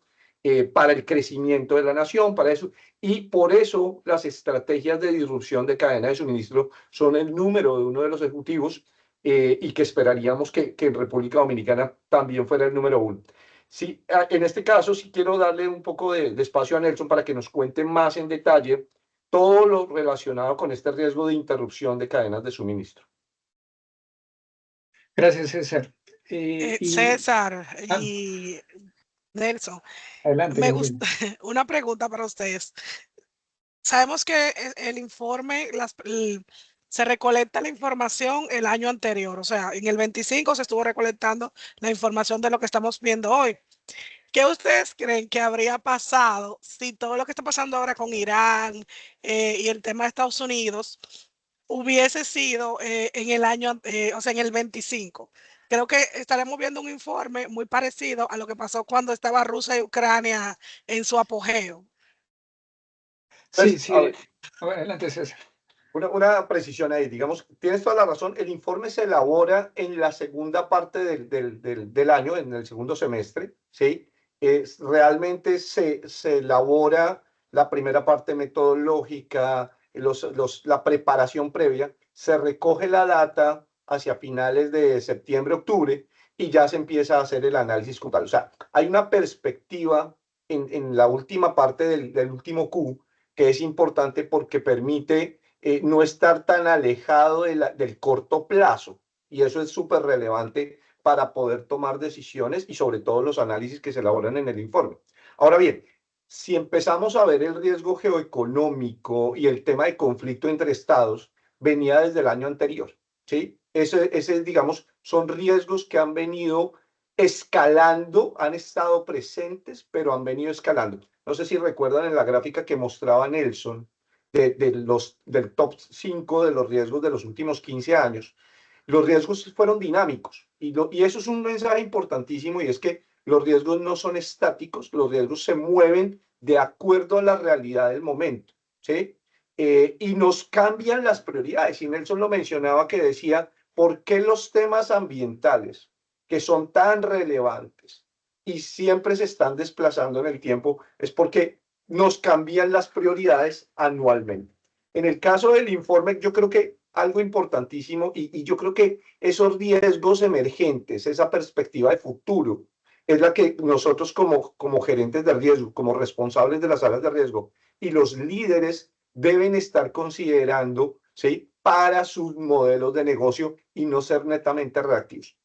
para el crecimiento de la nación, para eso, y por eso las estrategias de disrupción de cadena de suministro son el número 1 de los ejecutivos, y que esperaríamos que en República Dominicana también fuera el número 1. Sí, en este caso sí quiero darle un poco de espacio a Nelson para que nos cuente más en detalle todo lo relacionado con este riesgo de interrupción de cadenas de suministro. Gracias, César. César y Nelson, Adelante, me Gabriel. gusta una pregunta para ustedes. Sabemos que el informe, se recolecta la información el año anterior. O sea, en el 25 se estuvo recolectando la información de lo que estamos viendo hoy. ¿Qué ustedes creen que habría pasado si todo lo que está pasando ahora con Irán y el tema de Estados Unidos hubiese sido en el año, o sea, en el 25? Creo que estaremos viendo un informe muy parecido a lo que pasó cuando estaba Rusia y Ucrania en su apogeo. Sí, Entonces, a sí. ver, Adelante, César. una precisión ahí, digamos, tienes toda la razón, el informe se elabora en la segunda parte del año, en el segundo semestre, ¿sí? Realmente se elabora la primera parte metodológica, la preparación previa, se recoge la data hacia finales de septiembre, octubre, y ya se empieza a hacer el análisis contablemente. O sea, hay una perspectiva en la última parte del último Q que es importante porque permite no estar tan alejado del corto plazo. Y eso es súper relevante para poder tomar decisiones y sobre todo los análisis que se elaboran en el informe. Ahora bien, si empezamos a ver el riesgo geoeconómico y el tema de conflicto entre estados, venía desde el año anterior, ¿sí? Digamos, son riesgos que han venido escalando, han estado presentes, pero han venido escalando. No sé si recuerdan en la gráfica que mostraba Nelson, del top 5 de los riesgos de los últimos 15 años, los riesgos fueron dinámicos. Y eso es un mensaje importantísimo y es que los riesgos no son estáticos, los riesgos se mueven de acuerdo a la realidad del momento, ¿sí? Y nos cambian las prioridades. Y Nelson lo mencionaba que decía, ¿por qué los temas ambientales, que son tan relevantes y siempre se están desplazando en el tiempo, es porque nos cambian las prioridades anualmente? En el caso del informe, yo creo que algo importantísimo y yo creo que esos riesgos emergentes, esa perspectiva de futuro, es la que nosotros como gerentes de riesgo, como responsables de las áreas de riesgo y los líderes deben estar considerando, ¿sí? Para sus modelos de negocio y no ser netamente reactivos.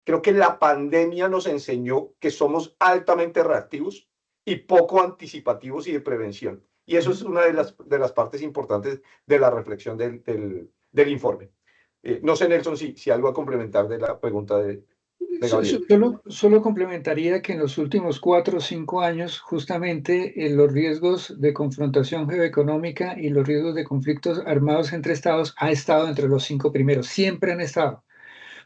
Creo que la pandemia nos enseñó que somos altamente reactivos y poco anticipativos y de prevención. Y eso es una de las partes importantes de la reflexión del informe. No sé, Nelson, si algo a complementar de la pregunta de Gabriel. Solo complementaría que en los últimos 4 o 5 años, justamente los riesgos de confrontación geoeconómica y los riesgos de conflictos armados entre estados ha estado entre los 5 primeros, siempre han estado.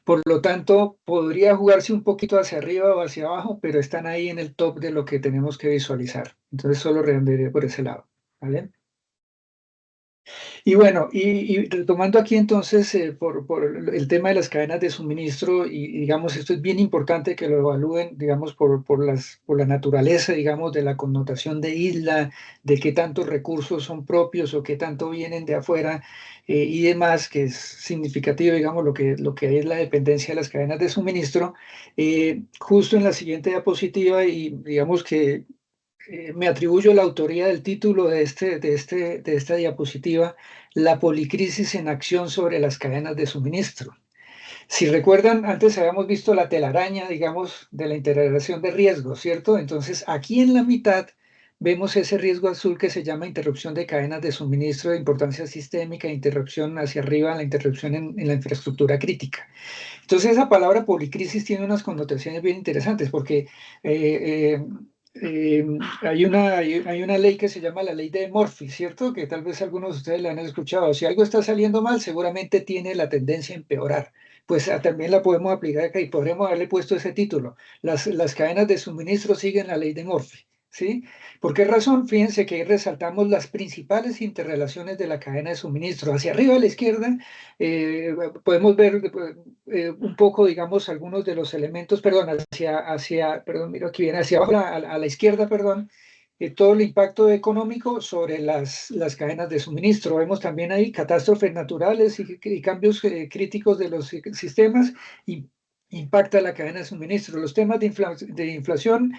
Por lo tanto, podría jugarse un poquito hacia arriba o hacia abajo, pero están ahí en el top de lo que tenemos que visualizar. Entonces, solo redondearé por ese lado. ¿Vale? Y bueno, y retomando aquí entonces por el tema de las cadenas de suministro, y digamos, esto es bien importante que lo evalúen, digamos, por la naturaleza, digamos, de la connotación de isla, de qué tantos recursos son propios o qué tanto vienen de afuera y demás, que es significativo, digamos, lo que es la dependencia de las cadenas de suministro. Justo en la siguiente diapositiva, y digamos que me atribuyo la autoría del título de esta diapositiva, La policrisis en acción sobre las cadenas de suministro. Si recuerdan, antes habíamos visto la telaraña, digamos, de la integración de riesgos, ¿cierto? Entonces, aquí en la mitad vemos ese riesgo azul que se llama interrupción de cadenas de suministro de importancia sistémica, interrupción hacia arriba, la interrupción en la infraestructura crítica. Entonces, esa palabra policrisis tiene unas connotaciones bien interesantes porque hay una ley que se llama la ley de Murphy, ¿cierto? Que tal vez algunos de ustedes la han escuchado. Si algo está saliendo mal, seguramente tiene la tendencia a empeorar. Pues también la podemos aplicar acá y podremos haberle puesto ese título. Las cadenas de suministro siguen la ley de Murphy, ¿sí? ¿Por qué razón? Fíjense que ahí resaltamos las principales interrelaciones de la cadena de suministro. Hacia arriba a la izquierda podemos ver un poco, digamos, algunos de los elementos, perdón, perdón, miro aquí bien, hacia abajo a la izquierda, perdón, todo el impacto económico sobre las cadenas de suministro. Vemos también ahí catástrofes naturales y cambios críticos de los sistemas y impacta la cadena de suministro. Los temas de inflación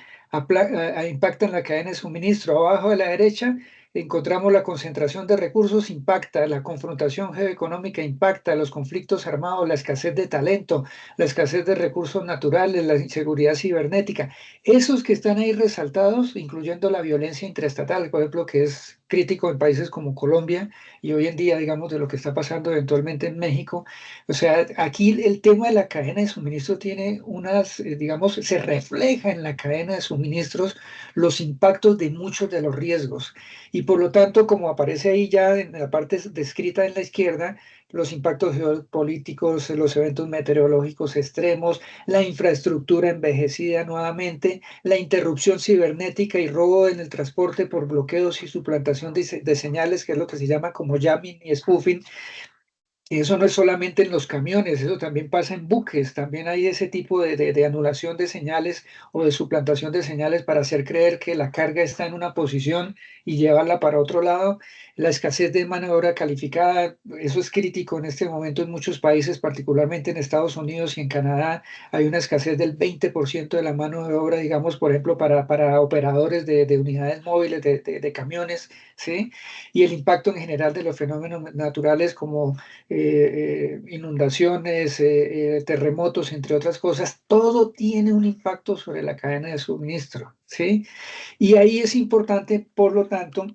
impactan la cadena de suministro. Abajo a la derecha encontramos la concentración de recursos impacta, la confrontación geoeconómica impacta, los conflictos armados, la escasez de talento, la escasez de recursos naturales, la inseguridad cibernética. Esos que están ahí resaltados, incluyendo la violencia intraestatal, por ejemplo, que es crítico en países como Colombia y hoy en día, digamos, de lo que está pasando eventualmente en México. O sea, aquí el tema de la cadena de suministro tiene unas, digamos, se refleja en la cadena de suministros los impactos de muchos de los riesgos. Y por lo tanto, como aparece ahí ya en la parte descrita en la izquierda, los impactos geopolíticos, los eventos meteorológicos extremos, la infraestructura envejecida nuevamente, la interrupción cibernética y robo en el transporte por bloqueos y suplantación de señales, que es lo que se llama como jamming y spoofing. Y eso no es solamente en los camiones, eso también pasa en buques, también hay ese tipo de anulación de señales o de suplantación de señales para hacer creer que la carga está en una posición y llevarla para otro lado. La escasez de mano de obra calificada, eso es crítico en este momento en muchos países, particularmente en Estados Unidos y en Canadá. Hay una escasez del 20% de la mano de obra, digamos, por ejemplo, para operadores de unidades móviles, de camiones, ¿sí? Y el impacto en general de los fenómenos naturales como inundaciones, terremotos, entre otras cosas, todo tiene un impacto sobre la cadena de suministro, ¿sí? Y ahí es importante, por lo tanto,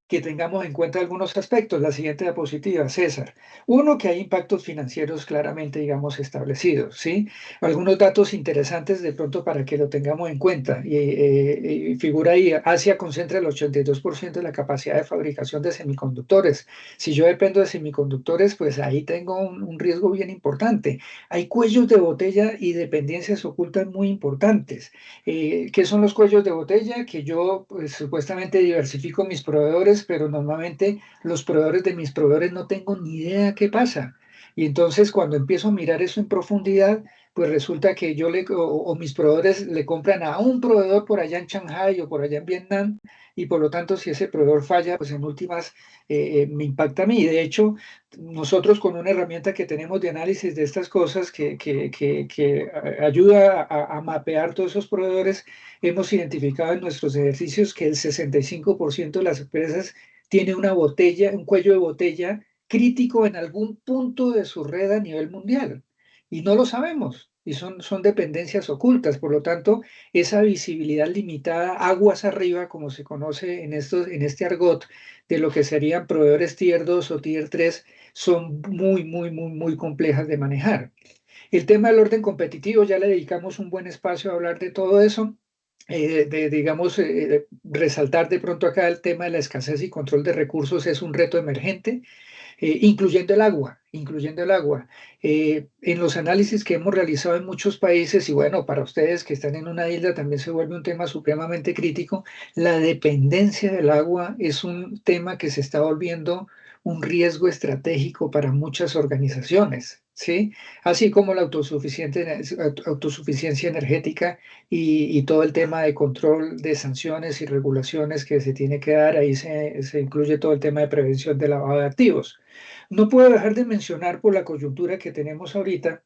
que tengamos en cuenta algunos aspectos. La siguiente diapositiva, César. Uno, que hay impactos financieros claramente, digamos, establecidos, ¿sí? Algunos datos interesantes de pronto para que lo tengamos en cuenta. Y figura ahí, Asia concentra el 82% de la capacidad de fabricación de semiconductores. Si yo dependo de semiconductores, pues ahí tengo un riesgo bien importante. Hay cuellos de botella y dependencias ocultas muy importantes. ¿Qué son los cuellos de botella? Que yo pues, supuestamente diversifico mis proveedores, pero normalmente los proveedores de mis proveedores no tengo ni idea qué pasa. Y entonces cuando empiezo a mirar eso en profundidad, pues resulta que o mis proveedores le compran a un proveedor por allá en Shanghai o por allá en Vietnam, y por lo tanto si ese proveedor falla, pues en últimas me impacta a mí. De hecho, nosotros con una herramienta que tenemos de análisis de estas cosas que ayuda a mapear todos esos proveedores, hemos identificado en nuestros ejercicios que el 65% de las empresas tiene una botella, un cuello de botella crítico en algún punto de su red a nivel mundial. Y no lo sabemos. Y son dependencias ocultas. Por lo tanto, esa visibilidad limitada, aguas arriba, como se conoce en este argot, de lo que serían proveedores tier 2 o tier 3, son muy complejas de manejar. El tema del orden competitivo, ya le dedicamos un buen espacio a hablar de todo eso. Digamos, resaltar de pronto acá el tema de la escasez y control de recursos es un reto emergente, incluyendo el agua, incluyendo el agua. En los análisis que hemos realizado en muchos países, y bueno, para ustedes que están en una isla también se vuelve un tema supremamente crítico, la dependencia del agua es un tema que se está volviendo un riesgo estratégico para muchas organizaciones, ¿sí? Así como la autosuficiencia energética y todo el tema de control de sanciones y regulaciones que se tiene que dar, ahí se incluye todo el tema de prevención de lavado de activos. No puedo dejar de mencionar por la coyuntura que tenemos ahorita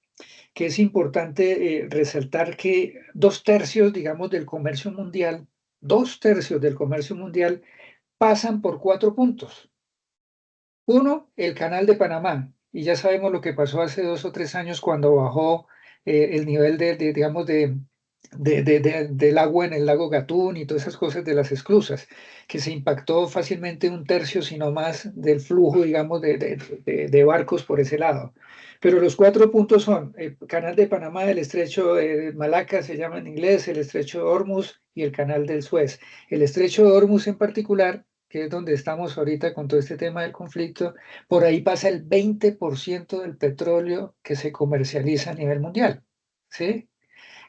que es importante resaltar que 2/3, digamos, del comercio mundial, 2/3 del comercio mundial pasan por 4 puntos. Uno, el Canal de Panamá, y ya sabemos lo que pasó hace 2 o 3 años cuando bajó el nivel digamos, del agua en el lago Gatún y todas esas cosas de las esclusas, que se impactó fácilmente 1/3, si no más, del flujo, digamos, de barcos por ese lado. Pero los 4 puntos son el Canal de Panamá, el Estrecho de Malaca, se llama en inglés, el Estrecho de Hormuz y el Canal del Suez. El Estrecho de Hormuz en particular, que es donde estamos ahorita con todo este tema del conflicto, por ahí pasa el 20% del petróleo que se comercializa a nivel mundial, ¿sí?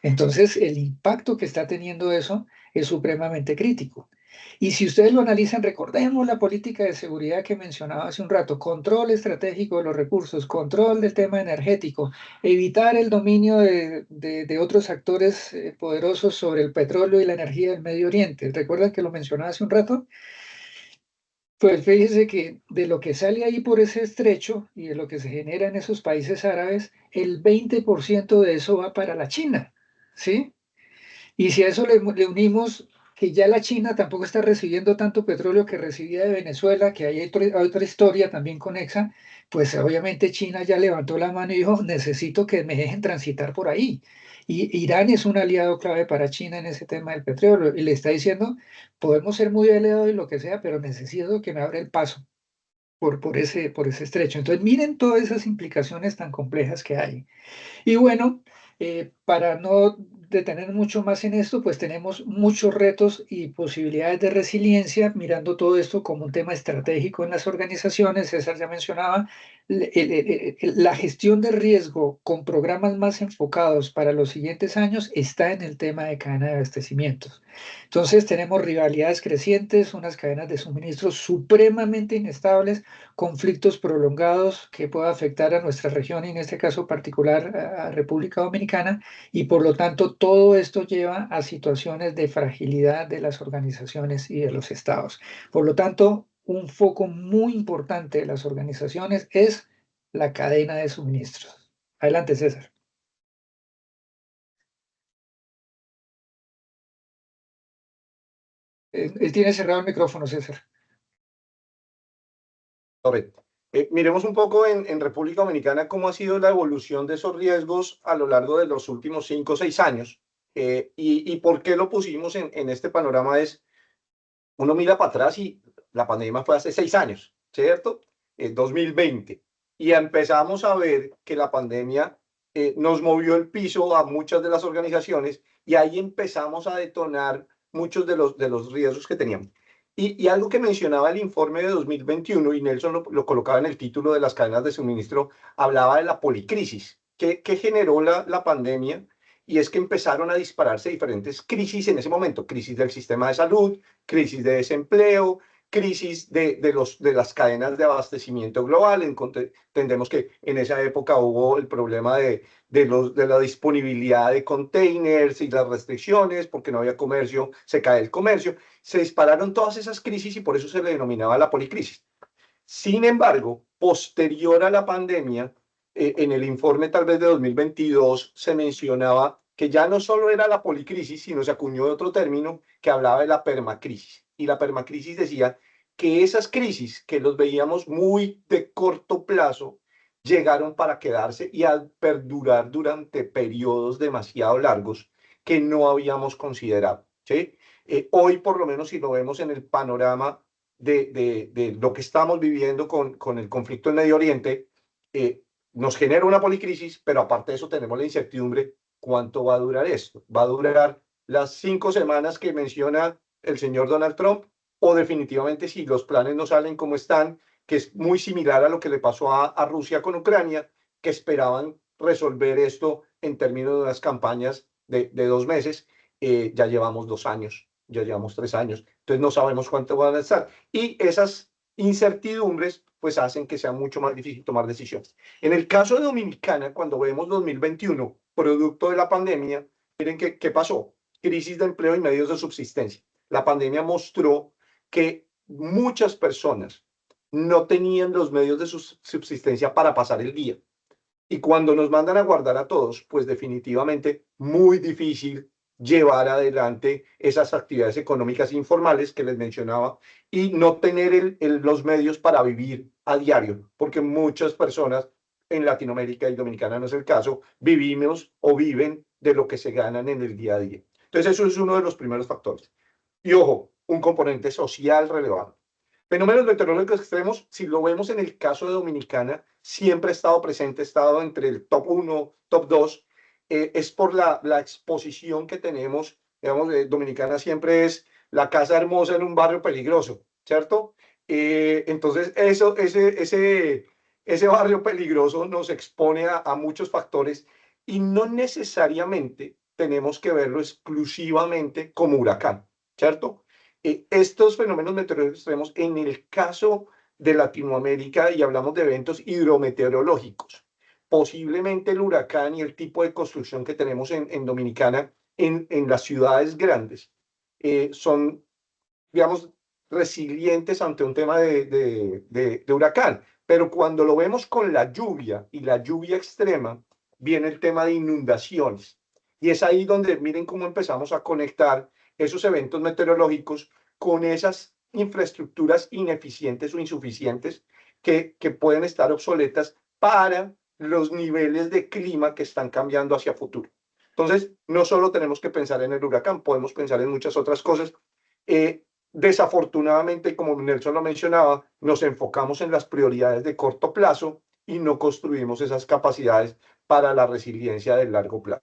Entonces, el impacto que está teniendo eso es supremamente crítico. Y si ustedes lo analizan, recordemos la política de seguridad que mencionaba hace un rato, control estratégico de los recursos, control del tema energético, evitar el dominio de otros actores poderosos sobre el petróleo y la energía del Medio Oriente. ¿Recuerdan que lo mencionaba hace un rato? Pues fíjese que de lo que sale ahí por ese estrecho y de lo que se genera en esos países árabes, el 20% de eso va para la China, ¿sí? Y si a eso le unimos que ya la China tampoco está recibiendo tanto petróleo que recibía de Venezuela, que hay otra historia también conexa, pues obviamente China ya levantó la mano y dijo, necesito que me dejen transitar por ahí. Y Irán es un aliado clave para China en ese tema del petróleo y le está diciendo, podemos ser muy aliados y lo que sea, pero necesito que me abra el paso por ese estrecho. Entonces, miren todas esas implicaciones tan complejas que hay. Y bueno, para no detener mucho más en esto, pues tenemos muchos retos y posibilidades de resiliencia, mirando todo esto como un tema estratégico en las organizaciones. César ya mencionaba, la gestión de riesgo con programas más enfocados para los siguientes años está en el tema de cadena de abastecimientos. Entonces tenemos rivalidades crecientes, unas cadenas de suministro supremamente inestables, conflictos prolongados que pueda afectar a nuestra región y en este caso particular a República Dominicana, y por lo tanto todo esto lleva a situaciones de fragilidad de las organizaciones y de los estados. Por lo tanto, un foco muy importante de las organizaciones es la cadena de suministros. Adelante, César. Él tiene cerrado el micrófono, César. Correcto. Miremos un poco en República Dominicana cómo ha sido la evolución de esos riesgos a lo largo de los últimos 5 o 6 años. Y por qué lo pusimos en este panorama es, uno mira para atrás y la pandemia fue hace 6 años, ¿cierto? 2020. Y empezamos a ver que la pandemia nos movió el piso a muchas de las organizaciones y ahí empezamos a detonar muchos de los riesgos que teníamos. Y algo que mencionaba el informe de 2021, y Nelson lo colocaba en el título de las cadenas de suministro, hablaba de la policrisis que generó la pandemia, y es que empezaron a dispararse diferentes crisis en ese momento: crisis del sistema de salud, crisis de desempleo, crisis de las cadenas de abastecimiento global. Entendemos que en esa época hubo el problema de la disponibilidad de containers y las restricciones, porque no había comercio, se cae el comercio. Se dispararon todas esas crisis y por eso se le denominaba la policrisis. Sin embargo, posterior a la pandemia, en el informe tal vez de 2022 se mencionaba que ya no solo era la policrisis, sino se acuñó otro término que hablaba de la permacrisis. Y la permacrisis decía que esas crisis que los veíamos muy de corto plazo llegaron para quedarse y a perdurar durante periodos demasiado largos que no habíamos considerado, ¿sí? Hoy, por lo menos, si lo vemos en el panorama de lo que estamos viviendo con el conflicto en Medio Oriente, nos genera una policrisis, pero aparte de eso tenemos la incertidumbre: ¿cuánto va a durar esto? ¿Va a durar las 5 semanas que menciona el señor Donald Trump? O definitivamente, si los planes no salen como están, que es muy similar a lo que le pasó a Rusia con Ucrania, que esperaban resolver esto en términos de unas campañas de 2 meses, ya llevamos 2 años, ya llevamos 3 años, entonces no sabemos cuánto van a estar. Y esas incertidumbres pues hacen que sea mucho más difícil tomar decisiones. En el caso de Dominicana, cuando vemos 2021, producto de la pandemia, miren qué pasó: crisis de empleo y medios de subsistencia. La pandemia mostró que muchas personas no tenían los medios de subsistencia para pasar el día. Y cuando nos mandan a guardar a todos, pues definitivamente muy difícil llevar adelante esas actividades económicas informales que les mencionaba y no tener los medios para vivir a diario, porque muchas personas en Latinoamérica, y Dominicana no es el caso, vivimos o viven de lo que se ganan en el día a día. Entonces eso es uno de los primeros factores. Y ojo, un componente social relevante. Fenómenos meteorológicos extremos, si lo vemos en el caso de Dominicana, siempre ha estado presente, ha estado entre el top 1, top 2, es por la exposición que tenemos. Digamos, Dominicana siempre es la casa hermosa en un barrio peligroso, ¿cierto? Entonces, ese barrio peligroso nos expone a muchos factores y no necesariamente tenemos que verlo exclusivamente como huracán, ¿cierto? Estos fenómenos meteorológicos extremos, en el caso de Latinoamérica, y hablamos de eventos hidrometeorológicos, posiblemente el huracán y el tipo de construcción que tenemos en Dominicana, en las ciudades grandes, son, digamos, resilientes ante un tema de huracán. Pero cuando lo vemos con la lluvia y la lluvia extrema, viene el tema de inundaciones. Y es ahí donde miren cómo empezamos a conectar esos eventos meteorológicos con esas infraestructuras ineficientes o insuficientes que pueden estar obsoletas para los niveles de clima que están cambiando hacia futuro. Entonces, no solo tenemos que pensar en el huracán, podemos pensar en muchas otras cosas. Desafortunadamente, como Nelson lo mencionaba, nos enfocamos en las prioridades de corto plazo y no construimos esas capacidades para la resiliencia del largo plazo.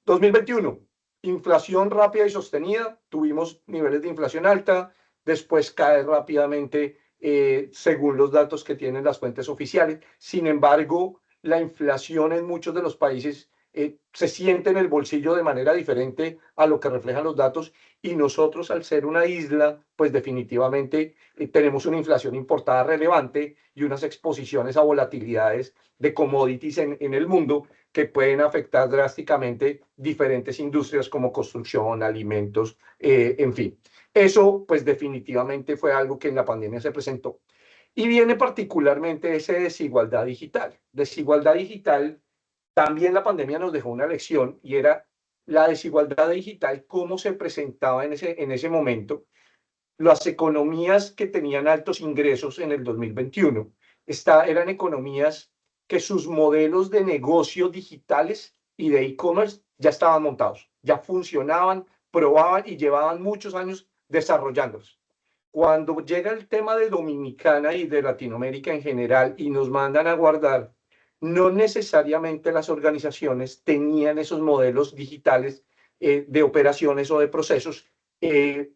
2021, inflación rápida y sostenida, tuvimos niveles de inflación alta, después cae rápidamente según los datos que tienen las fuentes oficiales. Sin embargo, la inflación en muchos de los países se siente en el bolsillo de manera diferente a lo que reflejan los datos, y nosotros, al ser una isla, pues definitivamente tenemos una inflación importada relevante y unas exposiciones a volatilidades de commodities en el mundo que pueden afectar drásticamente diferentes industrias como construcción, alimentos, en fin. Eso, pues definitivamente fue algo que en la pandemia se presentó. Y viene particularmente esa desigualdad digital. Desigualdad digital, también la pandemia nos dejó una lección, y era la desigualdad digital, cómo se presentaba en ese momento. Las economías que tenían altos ingresos en el 2021 eran economías que sus modelos de negocio digitales y de e-commerce ya estaban montados, ya funcionaban, probaban y llevaban muchos años desarrollándolos. Cuando llega el tema de Dominicana y de Latinoamérica en general y nos mandan a guardar, no necesariamente las organizaciones tenían esos modelos digitales de operaciones o de procesos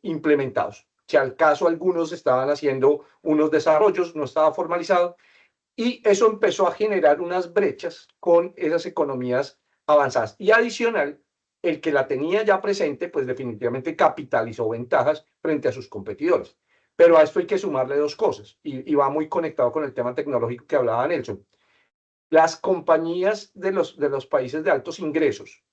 implementados. Si al caso algunos estaban haciendo unos desarrollos, no estaba formalizado, y eso empezó a generar unas brechas con esas economías avanzadas. Y adicional, el que la tenía ya presente, pues definitivamente capitalizó ventajas frente a sus competidores. Pero a esto hay que sumarle dos cosas, y va muy conectado con el tema tecnológico que hablaba Nelson. Las compañías de los países de altos ingresos,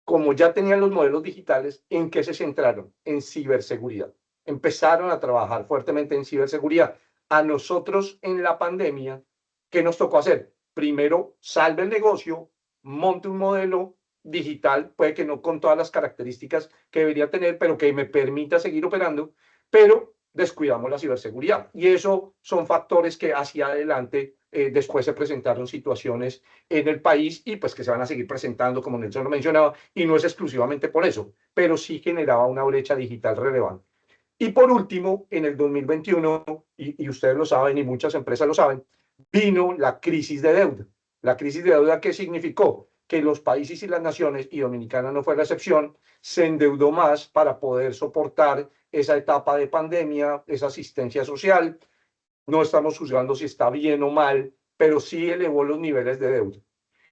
como ya tenían los modelos digitales, ¿en qué se centraron? En ciberseguridad. Empezaron a trabajar fuertemente en ciberseguridad. A nosotros en la pandemia, ¿qué nos tocó hacer? Primero, salve el negocio, monte un modelo digital, puede que no con todas las características que debería tener, pero que me permita seguir operando, pero descuidamos la ciberseguridad. Y eso son factores que hacia adelante después se presentaron situaciones en el país, y pues que se van a seguir presentando, como Nelson lo mencionaba, y no es exclusivamente por eso, pero sí generaba una brecha digital relevante. Y por último, en el 2021, y ustedes lo saben y muchas empresas lo saben, vino la crisis de deuda. La crisis de deuda, ¿qué significó? Que los países y las naciones, y Dominicana no fue la excepción, se endeudó más para poder soportar esa etapa de pandemia, esa asistencia social. No estamos juzgando si está bien o mal, pero sí elevó los niveles de deuda.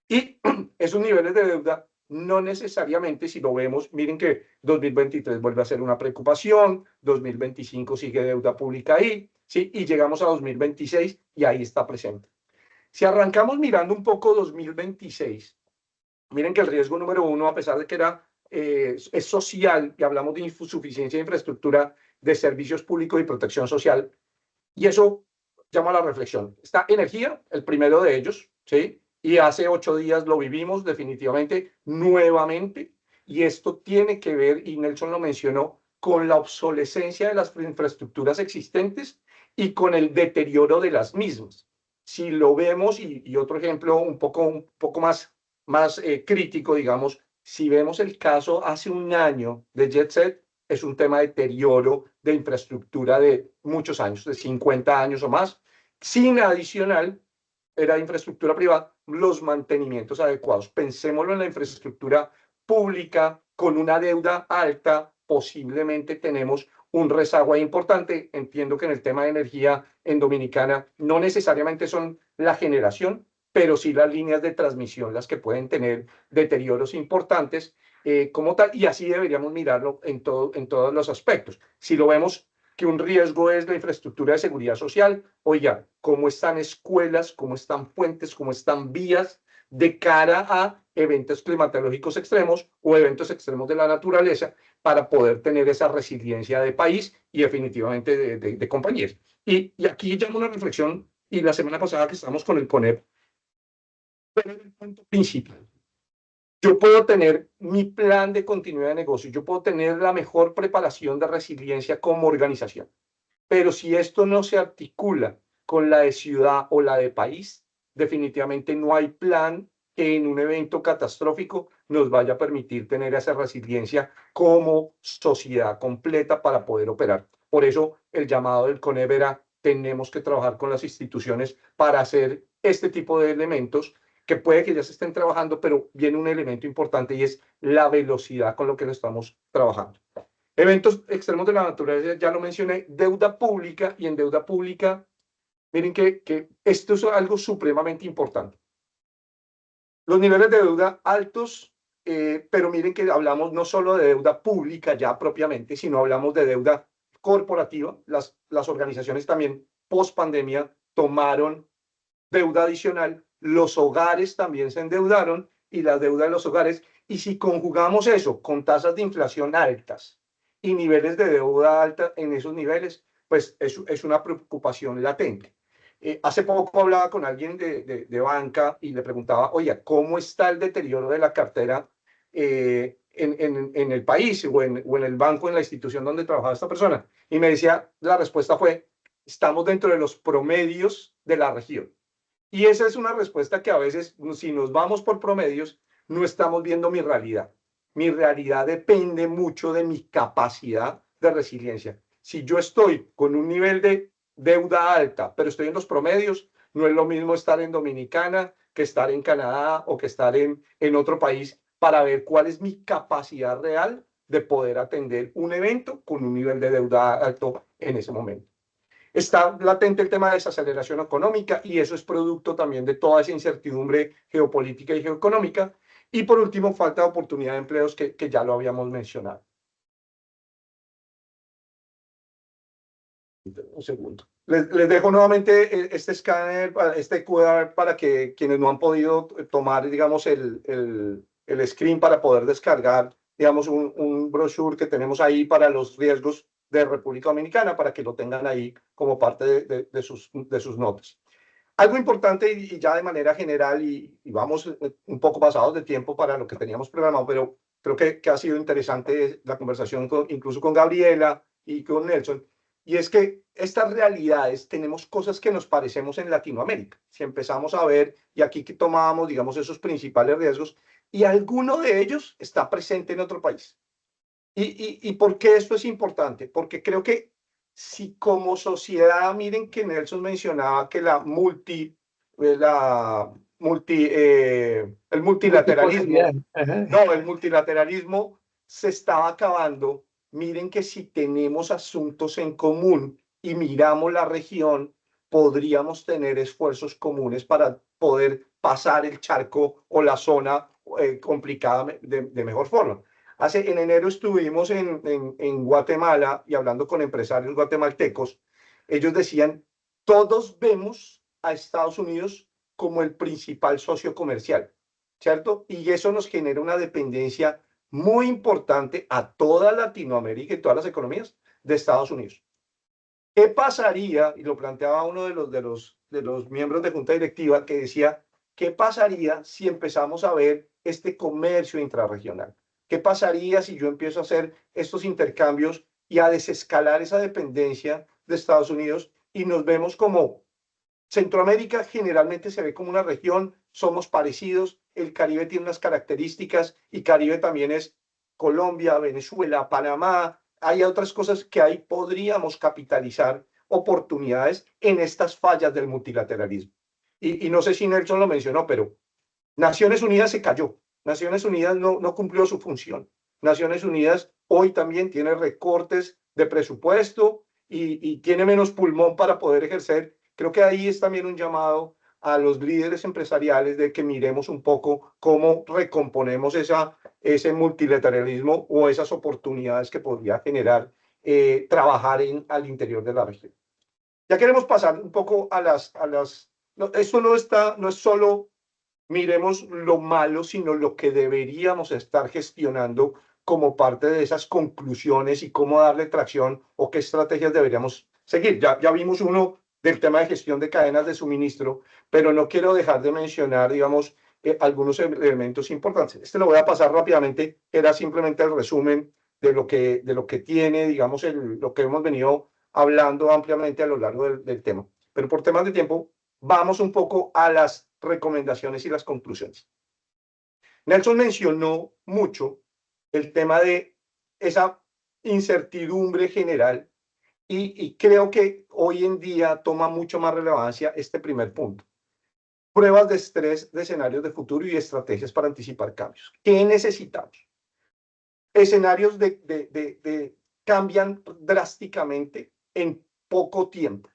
Y esos niveles de deuda no necesariamente, si lo vemos, miren que 2023 vuelve a ser una preocupación, 2025 sigue deuda pública ahí, ¿sí? Y llegamos a 2026 y ahí está presente. Si arrancamos mirando un poco 2026, miren que el riesgo número uno, a pesar de que es social, y hablamos de insuficiencia de infraestructura, de servicios públicos y protección social, y eso llama a la reflexión. Está energía, el primero de ellos, ¿sí? Y hace 8 días lo vivimos definitivamente nuevamente, y esto tiene que ver, y Nelson lo mencionó, con la obsolescencia de las infraestructuras existentes y con el deterioro de las mismas. Si lo vemos, y otro ejemplo un poco más crítico, digamos, si vemos el caso hace un año de JetSet, es un tema de deterioro de infraestructura de muchos años, de 50 años o más, sin adicional, era infraestructura privada, los mantenimientos adecuados. Pensémoslo en la infraestructura pública, con una deuda alta, posiblemente tenemos un rezago importante. Entiendo que en el tema de energía en Dominicana no necesariamente son la generación, pero sí las líneas de transmisión las que pueden tener deterioros importantes como tal, y así deberíamos mirarlo en todos los aspectos. Si lo vemos que un riesgo es la infraestructura de seguridad social, oiga, cómo están escuelas, cómo están puentes, cómo están vías de cara a eventos climatológicos extremos o eventos extremos de la naturaleza, para poder tener esa resiliencia de país y definitivamente de compañías. Y aquí llamo una reflexión, y la semana pasada que estamos con el CONEP, pero el punto principal. yo puedo tener mi plan de continuidad de negocio, yo puedo tener la mejor preparación de resiliencia como organización, pero si esto no se articula con la de ciudad o la de país, definitivamente no hay plan que en un evento catastrófico nos vaya a permitir tener esa resiliencia como sociedad completa para poder operar. Por eso el llamado del CONEP era, tenemos que trabajar con las instituciones para hacer este tipo de elementos que puede que ya se estén trabajando, pero viene un elemento importante y es la velocidad con lo que lo estamos trabajando. Eventos extremos de la naturaleza, ya lo mencioné, deuda pública, y en deuda pública, miren que esto es algo supremamente importante. Los niveles de deuda altos, pero miren que hablamos no solo de deuda pública ya propiamente, sino hablamos de deuda corporativa. Las organizaciones también post pandemia tomaron deuda adicional, los hogares también se endeudaron y la deuda de los hogares, y si conjugamos eso con tasas de inflación altas y niveles de deuda alta en esos niveles, pues es una preocupación latente. Hace poco hablaba con alguien de banca y le preguntaba, oye, ¿cómo está el deterioro de la cartera en el país o en el banco, en la institución donde trabajaba esta persona? Y me decía, la respuesta fue, estamos dentro de los promedios de la región. Y esa es una respuesta que a veces, si nos vamos por promedios, no estamos viendo mi realidad. Mi realidad depende mucho de mi capacidad de resiliencia. Si yo estoy con un nivel de deuda alta, pero estoy en los promedios, no es lo mismo estar en Dominicana que estar en Canadá o que estar en otro país para ver cuál es mi capacidad real de poder atender un evento con un nivel de deuda alto en ese momento. Está latente el tema de desaceleración económica y eso es producto también de toda esa incertidumbre geopolítica y geoeconómica. Y por último, falta de oportunidad de empleos que ya lo habíamos mencionado. Un segundo. Les dejo nuevamente este escáner, este QR para que quienes no han podido tomar, digamos, el screen para poder descargar, digamos, un brochure que tenemos ahí para los riesgos de República Dominicana, para que lo tengan ahí como parte de sus notas. Algo importante y ya de manera general, y vamos un poco pasados de tiempo para lo que teníamos programado, pero creo que ha sido interesante la conversación incluso con Gabriela y con Nelson, y es que estas realidades tenemos cosas que nos parecemos en Latinoamérica. Si empezamos a ver, y aquí que tomábamos, digamos, esos principales riesgos, y alguno de ellos está presente en otro país. ¿Y por qué esto es importante? Porque creo que si como sociedad, miren que Nelson mencionaba que el multilateralismo, no, el multilateralismo se estaba acabando. Miren que si tenemos asuntos en común y miramos la región, podríamos tener esfuerzos comunes para poder pasar el charco o la zona complicada de mejor forma. En enero estuvimos en Guatemala y hablando con empresarios guatemaltecos, ellos decían, todos vemos a Estados Unidos como el principal socio comercial, ¿cierto? Y eso nos genera una dependencia muy importante a toda Latinoamérica y todas las economías de Estados Unidos. ¿Qué pasaría? Y lo planteaba uno de los miembros de junta directiva que decía, ¿qué pasaría si empezamos a ver este comercio intrarregional? ¿Qué pasaría si yo empiezo a hacer estos intercambios y a desescalar esa dependencia de Estados Unidos y nos vemos como Centroamérica generalmente se ve como una región, somos parecidos, el Caribe tiene unas características y Caribe también es Colombia, Venezuela, Panamá, hay otras cosas que ahí podríamos capitalizar oportunidades en estas fallas del multilateralismo. Y no sé si Nelson lo mencionó, pero Naciones Unidas se cayó. Naciones Unidas no cumplió su función. Naciones Unidas hoy también tiene recortes de presupuesto y tiene menos pulmón para poder ejercer. Creo que ahí es también un llamado a los líderes empresariales de que miremos un poco cómo recomponemos ese multilateralismo o esas oportunidades que podría generar trabajar al interior de la región. Ya queremos pasar un poco a las no, esto no es solo miremos lo malo, sino lo que deberíamos estar gestionando como parte de esas conclusiones y cómo darle tracción o qué estrategias deberíamos seguir. Ya vimos uno del tema de gestión de cadenas de suministro, pero no quiero dejar de mencionar, digamos, algunos elementos importantes. Este lo voy a pasar rápidamente, era simplemente el resumen de lo que tiene, digamos, lo que hemos venido hablando ampliamente a lo largo del tema. Pero por temas de tiempo, vamos un poco a las recomendaciones y las conclusiones. Nelson mencionó mucho el tema de esa incertidumbre general y creo que hoy en día toma mucho más relevancia este primer punto. Pruebas de estrés de escenarios de futuro y estrategias para anticipar cambios. ¿Qué necesitamos? Escenarios cambian drásticamente en poco tiempo.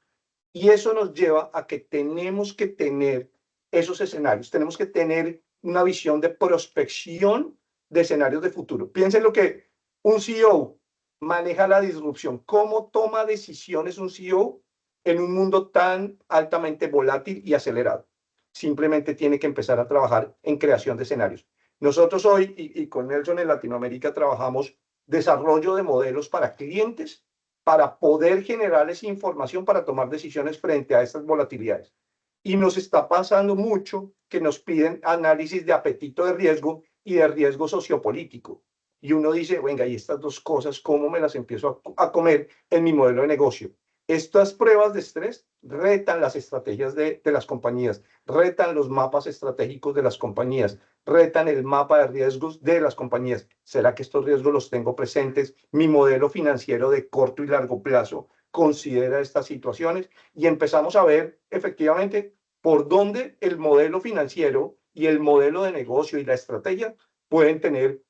Y eso nos lleva a que tenemos que tener esos escenarios, tenemos que tener una visión de prospección de escenarios de futuro. Piensen lo que un CEO maneja la disrupción, cómo toma decisiones un CEO en un mundo tan altamente volátil y acelerado. Simplemente tiene que empezar a trabajar en creación de escenarios. Nosotros hoy, y con Nelson en Latinoamérica, trabajamos desarrollo de modelos para clientes para poder generarles información para tomar decisiones frente a estas volatilidades. Y nos está pasando mucho que nos piden análisis de apetito de riesgo y de riesgo sociopolítico. Y uno dice, venga, y estas dos cosas, ¿cómo me las empiezo a comer en mi modelo de negocio? Estas pruebas de estrés retan las estrategias de las compañías, retan los mapas estratégicos de las compañías, retan el mapa de riesgos de las compañías. ¿Será que estos riesgos los tengo presentes? Mi modelo financiero de corto y largo plazo considera estas situaciones y empezamos a ver efectivamente por dónde el modelo financiero y el modelo de negocio y la estrategia pueden tener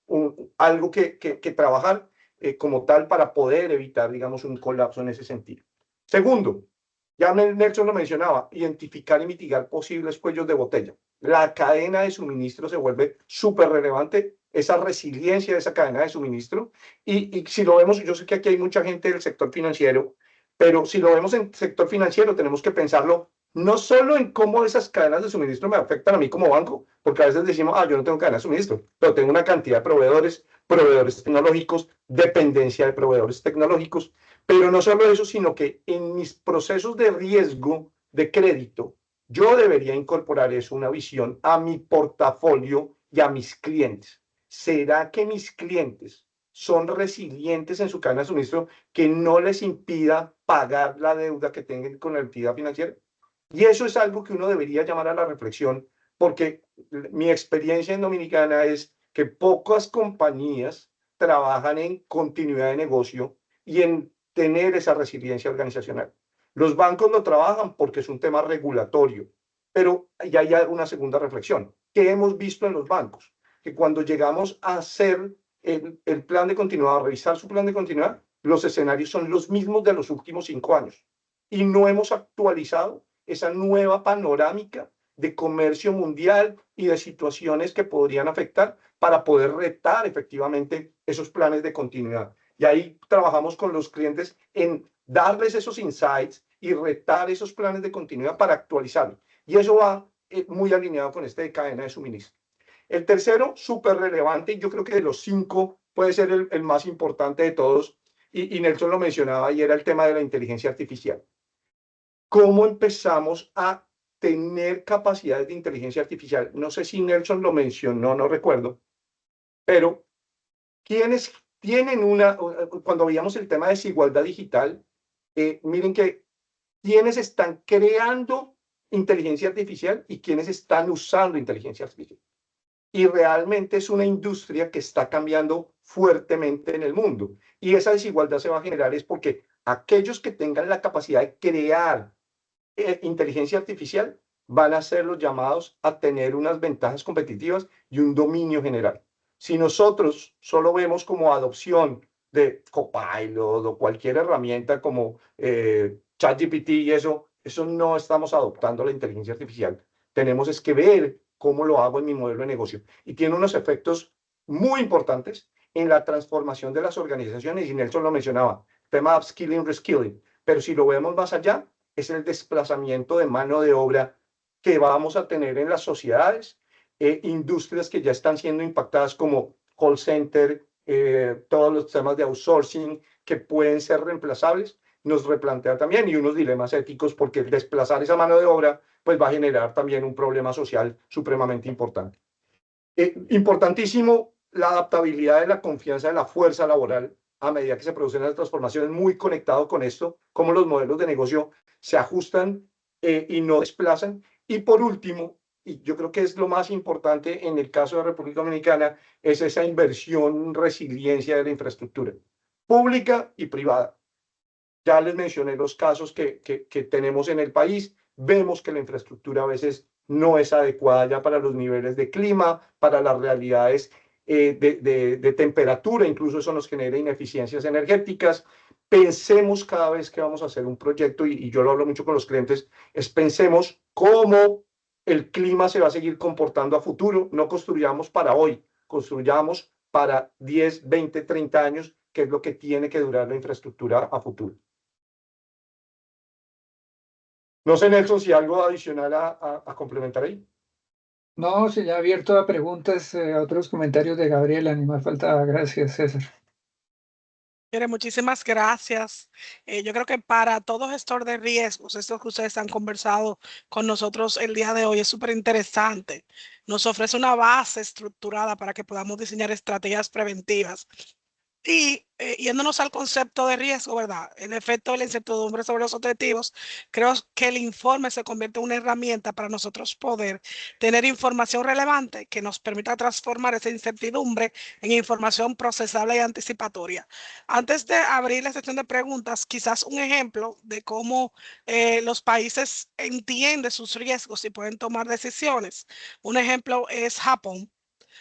algo que trabajar como tal para poder evitar, digamos, un colapso en ese sentido. Segundo, ya Nelson lo mencionaba, identificar y mitigar posibles cuellos de botella. La cadena de suministro se vuelve súper relevante, esa resiliencia de esa cadena de suministro. Y si lo vemos, yo sé que aquí hay mucha gente del sector financiero, pero si lo vemos en el sector financiero, tenemos que pensarlo no solo en cómo esas cadenas de suministro me afectan a mí como banco, porque a veces decimos, yo no tengo cadena de suministro, pero tengo una cantidad de proveedores tecnológicos, dependencia de proveedores tecnológicos, pero no solo eso, sino que en mis procesos de riesgo de crédito, yo debería incorporar eso, una visión a mi portafolio y a mis clientes. ¿Será que mis clientes son resilientes en su cadena de suministro que no les impida pagar la deuda que tengan con la entidad financiera? Y eso es algo que uno debería llamar a la reflexión, porque mi experiencia en Dominicana es que pocas compañías trabajan en continuidad de negocio y en tener esa resiliencia organizacional. Los bancos lo trabajan porque es un tema regulatorio, pero ya hay una segunda reflexión. ¿Qué hemos visto en los bancos? Que cuando llegamos a hacer el plan de continuidad, a revisar su plan de continuidad, los escenarios son los mismos de los últimos 5 años y no hemos actualizado esa nueva panorámica de comercio mundial y de situaciones que podrían afectar para poder retar efectivamente esos planes de continuidad. Y ahí trabajamos con los clientes en darles esos insights y retar esos planes de continuidad para actualizarlos. Y eso va muy alineado con esta cadena de suministro. El tercero, súper relevante, y yo creo que de los 5 puede ser el más importante de todos, y Nelson lo mencionaba, y era el tema de la inteligencia artificial. ¿Cómo empezamos a tener capacidades de inteligencia artificial? No sé si Nelson lo mencionó, no recuerdo, pero ¿quiénes tienen cuando veíamos el tema de desigualdad digital, miren que quiénes están creando inteligencia artificial y quiénes están usando inteligencia artificial? Y realmente es una industria que está cambiando fuertemente en el mundo. Y esa desigualdad se va a generar es porque aquellos que tengan la capacidad de crear inteligencia artificial van a ser los llamados a tener unas ventajas competitivas y un dominio general. Si nosotros solo vemos como adopción de Copilot o cualquier herramienta como ChatGPT y eso no estamos adoptando la inteligencia artificial. Tenemos es que ver cómo lo hago en mi modelo de negocio. Y tiene unos efectos muy importantes en la transformación de las organizaciones, y Nelson lo mencionaba, tema de upskilling, reskilling. Pero si lo vemos más allá, es el desplazamiento de mano de obra que vamos a tener en las sociedades, industrias que ya están siendo impactadas como call center, todos los temas de outsourcing que pueden ser reemplazables, nos replantea también y unos dilemas éticos porque desplazar esa mano de obra pues va a generar también un problema social supremamente importante. Importantísimo la adaptabilidad de la confianza de la fuerza laboral a medida que se producen las transformaciones, muy conectado con esto, cómo los modelos de negocio se ajustan y no desplazan. Y por último, y yo creo que es lo más importante en el caso de República Dominicana, es esa inversión, resiliencia de la infraestructura pública y privada. Ya les mencioné los casos que tenemos en el país. Vemos que la infraestructura a veces no es adecuada ya para los niveles de clima, para las realidades de temperatura, incluso eso nos genera ineficiencias energéticas. Pensemos cada vez que vamos a hacer un proyecto, y yo lo hablo mucho con los clientes, es pensemos cómo el clima se va a seguir comportando a futuro. No construyamos para hoy, construyamos para 10, 20, 30 años, que es lo que tiene que durar la infraestructura a futuro. No sé, Nelson, si algo adicional a complementar ahí. No, se ya abierto a preguntas, a otros comentarios de Gabriela, ni más faltaba. Gracias, César. Mire, muchísimas gracias. Yo creo que para todo gestor de riesgos, esto que ustedes han conversado con nosotros el día de hoy es súper interesante. Nos ofrece una base estructurada para que podamos diseñar estrategias preventivas. Y yéndonos al concepto de riesgo, ¿verdad? El efecto de la incertidumbre sobre los objetivos, creo que el informe se convierte en una herramienta para nosotros poder tener información relevante que nos permita transformar esa incertidumbre en información procesable y anticipatoria. Antes de abrir la sección de preguntas, quizás un ejemplo de cómo los países entienden sus riesgos y pueden tomar decisiones. Un ejemplo es Japón.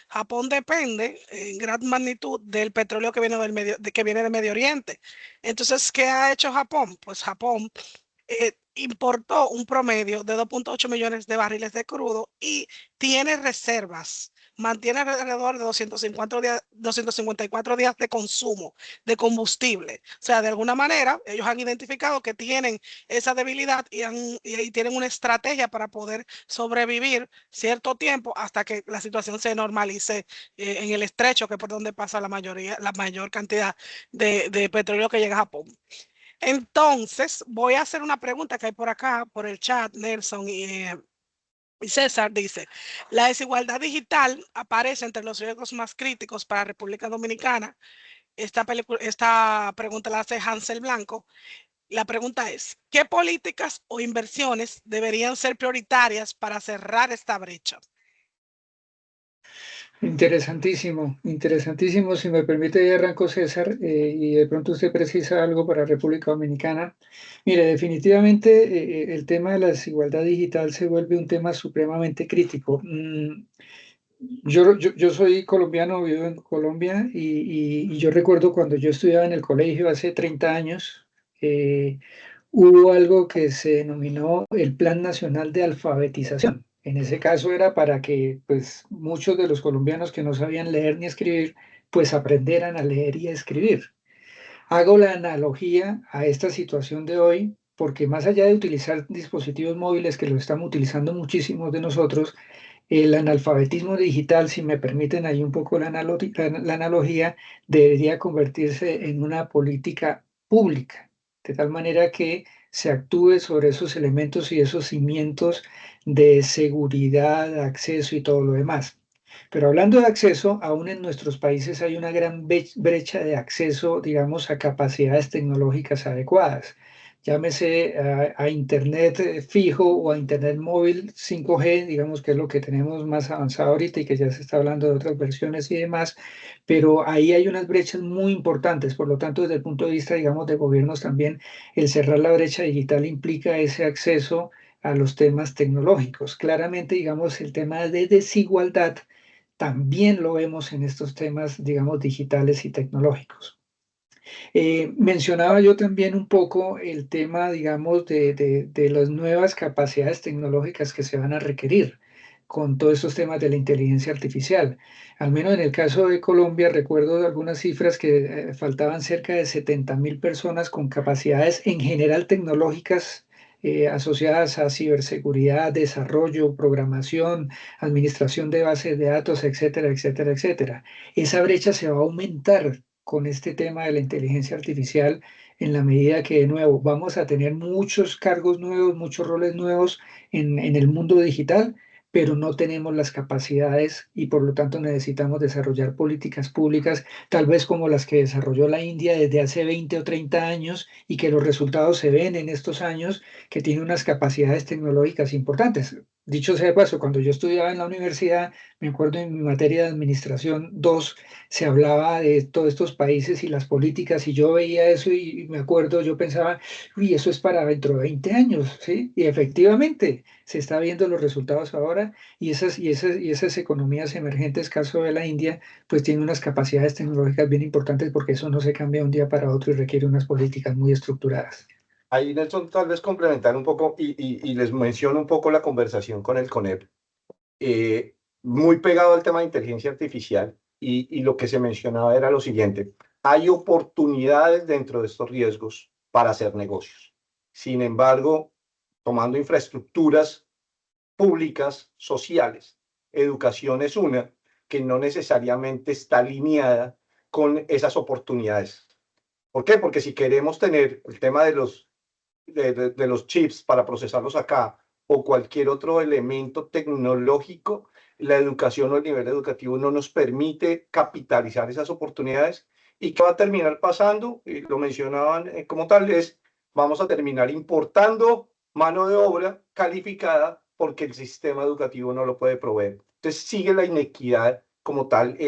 Japón depende en gran magnitud del petróleo que viene que viene del Medio Oriente. Entonces, ¿qué ha hecho Japón? Pues Japón importó un promedio de 2.8 millones de barriles de crudo y tiene reservas. Mantiene alrededor de 254 días de consumo de combustible. O sea, de alguna manera, ellos han identificado que tienen esa debilidad y tienen una estrategia para poder sobrevivir cierto tiempo hasta que la situación se normalice en el estrecho, que es por donde pasa la mayor cantidad de petróleo que llega a Japón. Entonces, voy a hacer una pregunta que hay por acá, por el chat, Nelson y César dice, la desigualdad digital aparece entre los riesgos más críticos para República Dominicana. Esta pregunta la hace Hansel Blanco. La pregunta es, ¿qué políticas o inversiones deberían ser prioritarias para cerrar esta brecha? Interesantísimo, interesantísimo. Si me permite, ya arranco, César, y de pronto usted precisa algo para República Dominicana. Mire, definitivamente el tema de la desigualdad digital se vuelve un tema supremamente crítico. Yo soy colombiano, vivo en Colombia, y yo recuerdo cuando yo estudiaba en el colegio hace 30 años, hubo algo que se denominó el Plan Nacional de Alfabetización. En ese caso era para que pues, muchos de los colombianos que no sabían leer ni escribir, pues aprendieran a leer y a escribir. Hago la analogía a esta situación de hoy porque más allá de utilizar dispositivos móviles que lo estamos utilizando muchísimos de nosotros, el analfabetismo digital, si me permiten ahí un poco la analogía, debería convertirse en una política pública, de tal manera que se actúe sobre esos elementos y esos cimientos de seguridad, acceso y todo lo demás. Pero hablando de acceso, aún en nuestros países hay una gran brecha de acceso, digamos, a capacidades tecnológicas adecuadas. Llámese a Internet fijo o a Internet móvil 5G, digamos que es lo que tenemos más avanzado ahorita y que ya se está hablando de otras versiones y demás, pero ahí hay unas brechas muy importantes. Por lo tanto, desde el punto de vista, digamos, de gobiernos también, el cerrar la brecha digital implica ese acceso a los temas tecnológicos. Claramente, digamos, el tema de desigualdad también lo vemos en estos temas, digamos, digitales y tecnológicos. Mencionaba yo también un poco el tema, digamos, de las nuevas capacidades tecnológicas que se van a requerir con todos estos temas de la inteligencia artificial. Al menos en el caso de Colombia, recuerdo algunas cifras que faltaban cerca de 70.000 personas con capacidades en general tecnológicas asociadas a ciberseguridad, desarrollo, programación, administración de bases de datos, etcétera, etcétera, etcétera. Esa brecha se va a aumentar con este tema de la inteligencia artificial en la medida que, de nuevo, vamos a tener muchos cargos nuevos, muchos roles nuevos en el mundo digital, pero no tenemos las capacidades y por lo tanto necesitamos desarrollar políticas públicas, tal vez como las que desarrolló la India desde hace 20 o 30 años y que los resultados se ven en estos años, que tiene unas capacidades tecnológicas importantes. Dicho sea de paso, cuando yo estudiaba en la universidad, me acuerdo en mi materia de Administración 2, se hablaba de todos estos países y las políticas, y yo veía eso y me acuerdo, yo pensaba, uy, eso es para dentro de 20 años, ¿sí? Y efectivamente se está viendo los resultados ahora y esas economías emergentes, caso de la India, pues tienen unas capacidades tecnológicas bien importantes porque eso no se cambia de un día para otro y requiere unas políticas muy estructuradas. Ahí, Nelson, tal vez complementar un poco y les menciono un poco la conversación con el CONEP, muy pegado al tema de inteligencia artificial y lo que se mencionaba era lo siguiente, hay oportunidades dentro de estos riesgos para hacer negocios. Sin embargo, tomando infraestructuras públicas, sociales, educación es una que no necesariamente está alineada con esas oportunidades. ¿Por qué? Porque si queremos tener el tema de los chips para procesarlos acá o cualquier otro elemento tecnológico, la educación o el nivel educativo no nos permite capitalizar esas oportunidades. ¿Y qué va a terminar pasando? Y lo mencionaban como tal, es vamos a terminar importando mano de obra calificada porque el sistema educativo no lo puede proveer. Entonces sigue la inequidad como tal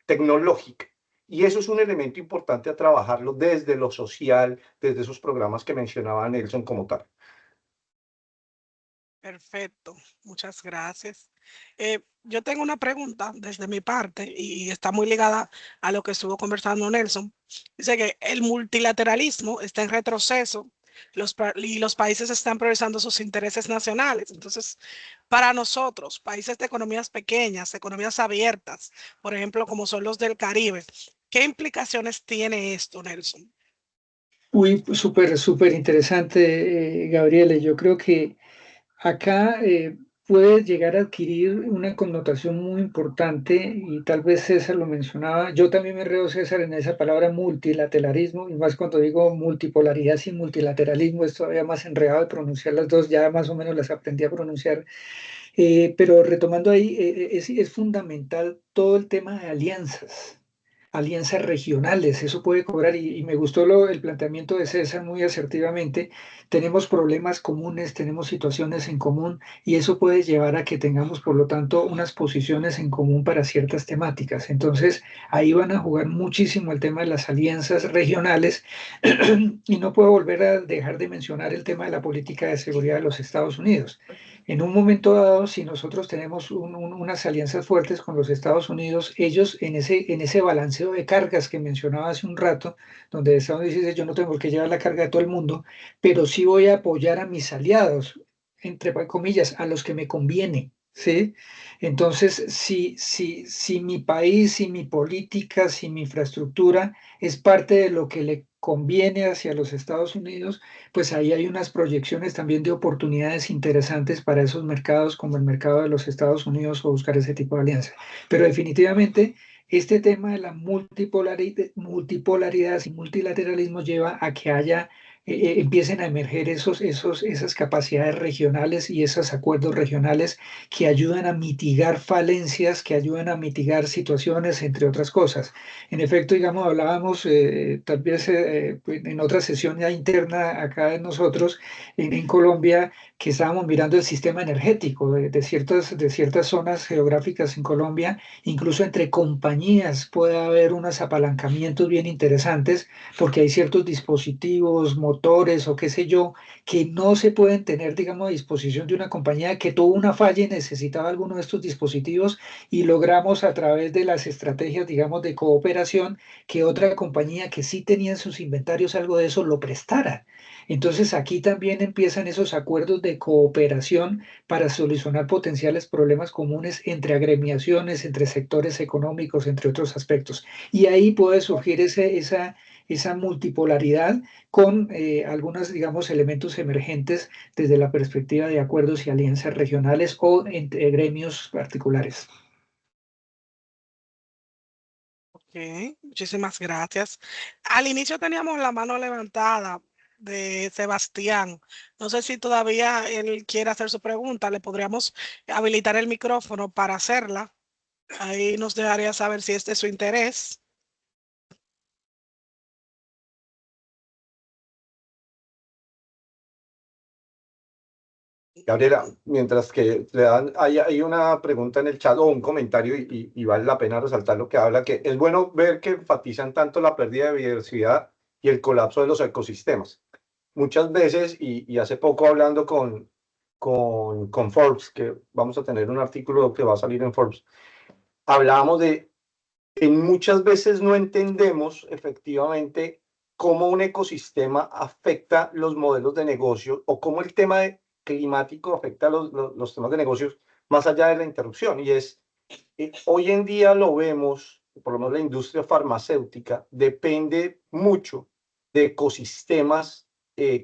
tecnológica. Y eso es un elemento importante a trabajarlo desde lo social, desde esos programas que mencionaba Nelson como tal. Perfecto, muchas gracias. Yo tengo una pregunta desde mi parte y está muy ligada a lo que estuvo conversando Nelson. Dice que el multilateralismo está en retroceso y los países están priorizando sus intereses nacionales. Entonces, para nosotros, países de economías pequeñas, economías abiertas, por ejemplo, como son los del Caribe, ¿qué implicaciones tiene esto, Nelson? Uy, súper interesante, Gabriele. Yo creo que acá puede llegar a adquirir una connotación muy importante y tal vez César lo mencionaba. Yo también me enredo, César, en esa palabra multilateralismo y más cuando digo multipolaridad y multilateralismo es todavía más enredado de pronunciar las dos, ya más o menos las aprendí a pronunciar. Pero retomando ahí, es fundamental todo el tema de alianzas, alianzas regionales, eso puede cobrar, y me gustó el planteamiento de César muy asertivamente, tenemos problemas comunes, tenemos situaciones en común, y eso puede llevar a que tengamos, por lo tanto, unas posiciones en común para ciertas temáticas. Entonces, ahí van a jugar muchísimo el tema de las alianzas regionales, y no puedo volver a dejar de mencionar el tema de la política de seguridad de los Estados Unidos. En un momento dado, si nosotros tenemos unas alianzas fuertes con los Estados Unidos, ellos en ese balanceo de cargas que mencionaba hace un rato, donde Estados Unidos dice, yo no tengo que llevar la carga de todo el mundo, pero sí voy a apoyar a mis aliados, entre comillas, a los que me conviene, ¿sí? Entonces, si mi país, si mi política, si mi infraestructura es parte de lo que le conviene hacia los Estados Unidos, pues ahí hay unas proyecciones también de oportunidades interesantes para esos mercados como el mercado de los Estados Unidos o buscar ese tipo de alianza. Pero definitivamente este tema de la multipolaridad y multilateralismo lleva a que empiecen a emerger esas capacidades regionales y esos acuerdos regionales que ayudan a mitigar falencias, que ayudan a mitigar situaciones, entre otras cosas. En efecto, digamos, hablábamos tal vez en otra sesión ya interna acá de nosotros en Colombia, que estábamos mirando el sistema energético de ciertas zonas geográficas en Colombia, incluso entre compañías puede haber unos apalancamientos bien interesantes, porque hay ciertos dispositivos, motores o qué sé yo, que no se pueden tener, digamos, a disposición de una compañía que tuvo una falla y necesitaba alguno de estos dispositivos y logramos a través de las estrategias, digamos, de cooperación, que otra compañía que sí tenía en sus inventarios algo de eso lo prestara. Entonces aquí también empiezan esos acuerdos de cooperación para solucionar potenciales problemas comunes entre agremiaciones, entre sectores económicos, entre otros aspectos. Y ahí puede surgir esa multipolaridad con algunos, digamos, elementos emergentes desde la perspectiva de acuerdos y alianzas regionales o entre gremios particulares. Muchísimas gracias. Al inicio teníamos la mano levantada de Sebastián. No sé si todavía él quiere hacer su pregunta. Le podríamos habilitar el micrófono para hacerla. Ahí nos dejaría saber si este es su interés. Gabriela, mientras que le dan, hay una pregunta en el chat o un comentario y vale la pena resaltar lo que habla, que es bueno ver que enfatizan tanto la pérdida de biodiversidad y el colapso de los ecosistemas. Muchas veces, y hace poco hablando con Forbes, que vamos a tener un artículo que va a salir en Forbes, hablábamos de en muchas veces no entendemos efectivamente cómo un ecosistema afecta los modelos de negocio o cómo el tema climático afecta los temas de negocios más allá de la interrupción. Y es, hoy en día lo vemos, por lo menos la industria farmacéutica depende mucho de ecosistemas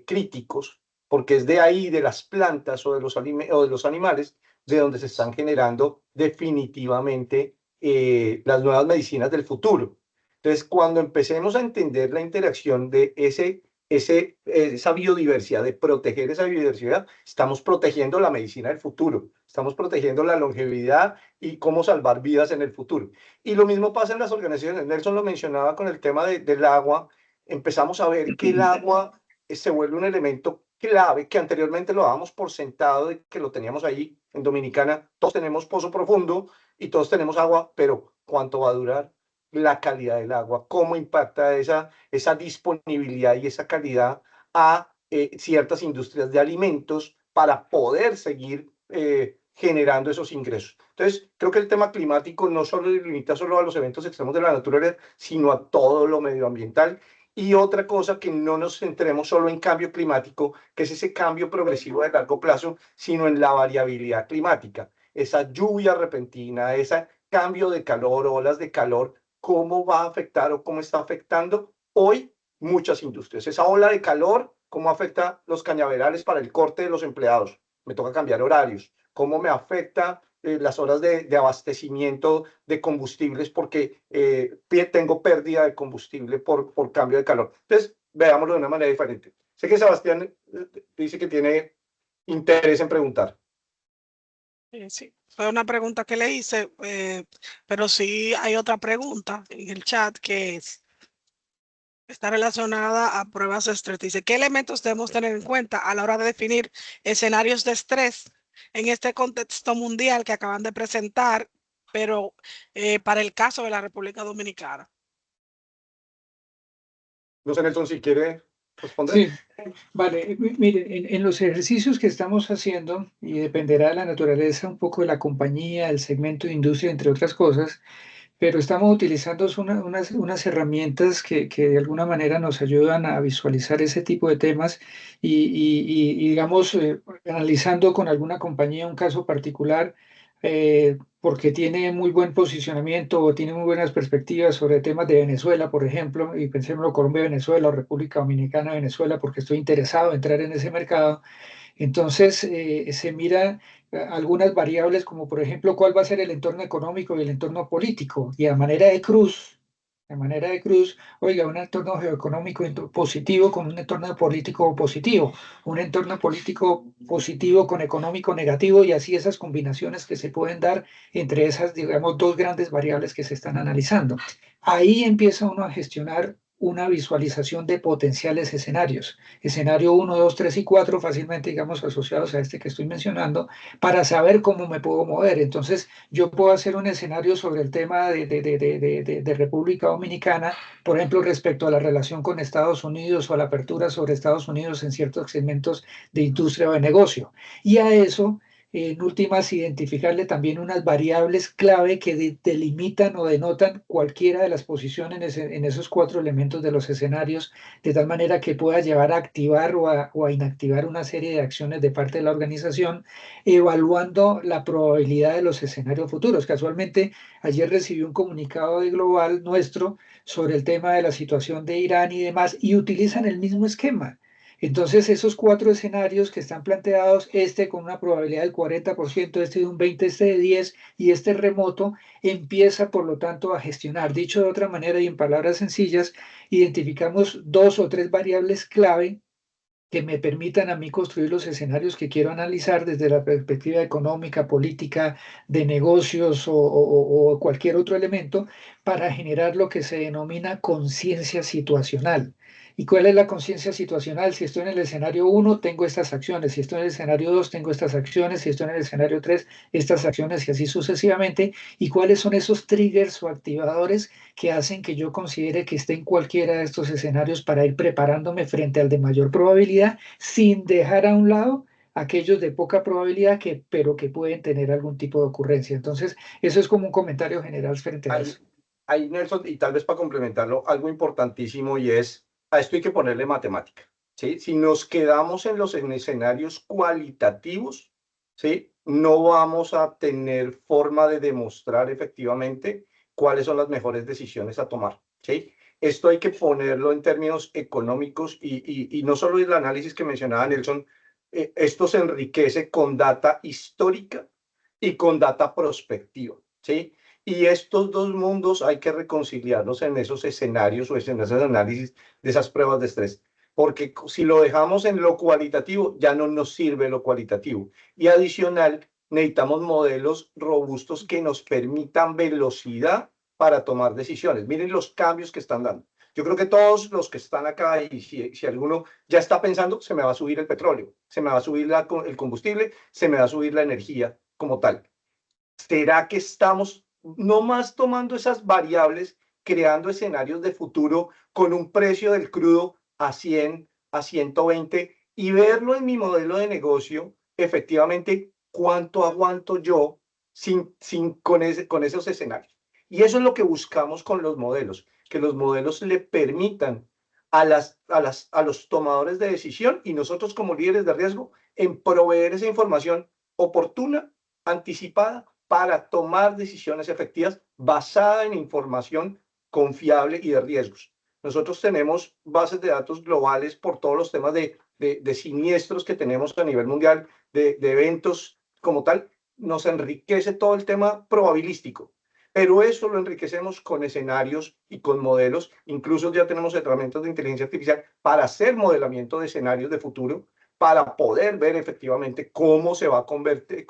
críticos, porque es de ahí, de las plantas o de los animales, de donde se están generando definitivamente las nuevas medicinas del futuro. Entonces, cuando empecemos a entender la interacción de esa biodiversidad, de proteger esa biodiversidad, estamos protegiendo la medicina del futuro, estamos protegiendo la longevidad y cómo salvar vidas en el futuro. Y lo mismo pasa en las organizaciones. Nelson lo mencionaba con el tema del agua. Empezamos a ver que el agua se vuelve un elemento clave que anteriormente lo dábamos por sentado de que lo teníamos ahí en Dominicana. Todos tenemos pozo profundo y todos tenemos agua, pero ¿cuánto va a durar? La calidad del agua, cómo impacta esa disponibilidad y esa calidad a ciertas industrias de alimentos para poder seguir generando esos ingresos. Entonces, creo que el tema climático no solo limita solo a los eventos extremos de la naturaleza, sino a todo lo medioambiental. Y otra cosa, que no nos centremos solo en cambio climático, que es ese cambio progresivo de largo plazo, sino en la variabilidad climática, esa lluvia repentina, ese cambio de calor, olas de calor, cómo va a afectar o cómo está afectando hoy muchas industrias. Esa ola de calor, cómo afecta los cañaverales para el corte de los empleados. Me toca cambiar horarios. Cómo me afecta las horas de abastecimiento de combustibles porque tengo pérdida de combustible por cambio de calor. Entonces, veámoslo de una manera diferente. Sé que Sebastián dice que tiene interés en preguntar. Sí, fue una pregunta que le hice, pero sí hay otra pregunta en el chat que está relacionada a pruebas de estrés. Dice, ¿qué elementos debemos tener en cuenta a la hora de definir escenarios de estrés en este contexto mundial que acaban de presentar, pero para el caso de la República Dominicana? No sé, Nelson, si quiere responder. Sí, vale. Miren, en los ejercicios que estamos haciendo, y dependerá de la naturaleza un poco de la compañía, el segmento de industria, entre otras cosas, pero estamos utilizando unas herramientas que de alguna manera nos ayudan a visualizar ese tipo de temas y, digamos, analizando con alguna compañía un caso particular, porque tiene muy buen posicionamiento o tiene muy buenas perspectivas sobre temas de Venezuela, por ejemplo, y pensémoslo Colombia, Venezuela o República Dominicana, Venezuela, porque estoy interesado en entrar en ese mercado. Entonces, se mira algunas variables como, por ejemplo, cuál va a ser el entorno económico y el entorno político. Y a manera de cruz, oiga, un entorno geoeconómico positivo con un entorno político positivo, un entorno político positivo con económico negativo y así esas combinaciones que se pueden dar entre esas, digamos, dos grandes variables que se están analizando. Ahí empieza uno a gestionar una visualización de potenciales escenarios. Escenario 1, 2, 3 y 4, fácilmente, digamos, asociados a este que estoy mencionando, para saber cómo me puedo mover. Entonces, yo puedo hacer un escenario sobre el tema de República Dominicana, por ejemplo, respecto a la relación con Estados Unidos o a la apertura sobre Estados Unidos en ciertos segmentos de industria o de negocio. Y a eso en últimas, identificarle también unas variables clave que delimitan o denotan cualquiera de las posiciones en esos cuatro elementos de los escenarios, de tal manera que pueda llevar a activar o a inactivar una serie de acciones de parte de la organización, evaluando la probabilidad de los escenarios futuros. Casualmente, ayer recibí un comunicado de Global nuestro sobre el tema de la situación de Irán y demás, y utilizan el mismo esquema. Entonces, esos 4 escenarios que están planteados, este con una probabilidad del 40%, este de un 20%, este de 10% y este remoto, empieza, por lo tanto, a gestionar. Dicho de otra manera y en palabras sencillas, identificamos 2 o 3 variables clave que me permitan a mí construir los escenarios que quiero analizar desde la perspectiva económica, política, de negocios o cualquier otro elemento para generar lo que se denomina conciencia situacional. ¿Y cuál es la conciencia situacional? Si estoy en el escenario 1, tengo estas acciones. Si estoy en el escenario 2, tengo estas acciones. Si estoy en el escenario 3, estas acciones y así sucesivamente. ¿Y cuáles son esos triggers o activadores que hacen que yo considere que esté en cualquiera de estos escenarios para ir preparándome frente al de mayor probabilidad, sin dejar a un lado aquellos de poca probabilidad, pero que pueden tener algún tipo de ocurrencia? Entonces, eso es como un comentario general frente a eso. Ahí, Nelson, y tal vez para complementarlo, algo importantísimo y es, a esto hay que ponerle matemática, ¿sí? Si nos quedamos en los escenarios cualitativos, ¿sí? No vamos a tener forma de demostrar efectivamente cuáles son las mejores decisiones a tomar, ¿sí? Esto hay que ponerlo en términos económicos y no solo el análisis que mencionaba Nelson, esto se enriquece con data histórica y con data prospectiva, ¿sí? Y estos dos mundos hay que reconciliarlos en esos escenarios o en esos análisis de esas pruebas de estrés. Porque si lo dejamos en lo cualitativo, ya no nos sirve lo cualitativo. Y adicional, necesitamos modelos robustos que nos permitan velocidad para tomar decisiones. Miren los cambios que están dando. Yo creo que todos los que están acá, y si alguno ya está pensando, se me va a subir el petróleo, se me va a subir el combustible, se me va a subir la energía como tal. ¿Será que estamos no más tomando esas variables, creando escenarios de futuro con un precio del crudo a 100, a 120 y verlo en mi modelo de negocio, efectivamente, cuánto aguanto yo con esos escenarios? Y eso es lo que buscamos con los modelos, que los modelos le permitan a los tomadores de decisión y nosotros como líderes de riesgo en proveer esa información oportuna, anticipada, para tomar decisiones efectivas basada en información confiable y de riesgos. Nosotros tenemos bases de datos globales por todos los temas de siniestros que tenemos a nivel mundial, de eventos como tal. Nos enriquece todo el tema probabilístico, pero eso lo enriquecemos con escenarios y con modelos. Incluso ya tenemos herramientas de inteligencia artificial para hacer modelamiento de escenarios de futuro, para poder ver efectivamente cómo se va a convertir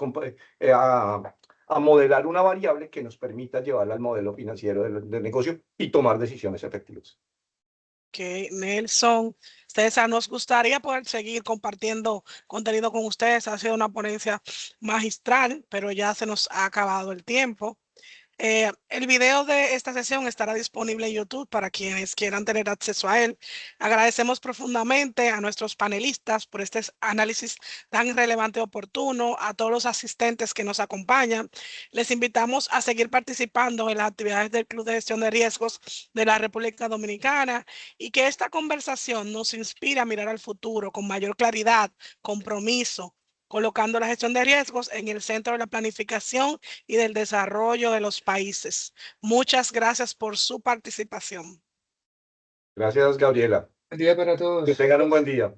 a modelar una variable que nos permita llevarla al modelo financiero del negocio y tomar decisiones efectivas. Que Nelson, César, nos gustaría poder seguir compartiendo contenido con ustedes. Ha sido una ponencia magistral, pero ya se nos ha acabado el tiempo. El video de esta sesión estará disponible en YouTube para quienes quieran tener acceso a él. Agradecemos profundamente a nuestros panelistas por este análisis tan relevante y oportuno, a todos los asistentes que nos acompañan. Les invitamos a seguir participando en las actividades del Club de Gestión de Riesgos de la República Dominicana y que esta conversación nos inspire a mirar al futuro con mayor claridad, compromiso, colocando la gestión de riesgos en el centro de la planificación y del desarrollo de los países. Muchas gracias por su participación. Gracias, Gabriela. Buen día para todos. Que tengan un buen día.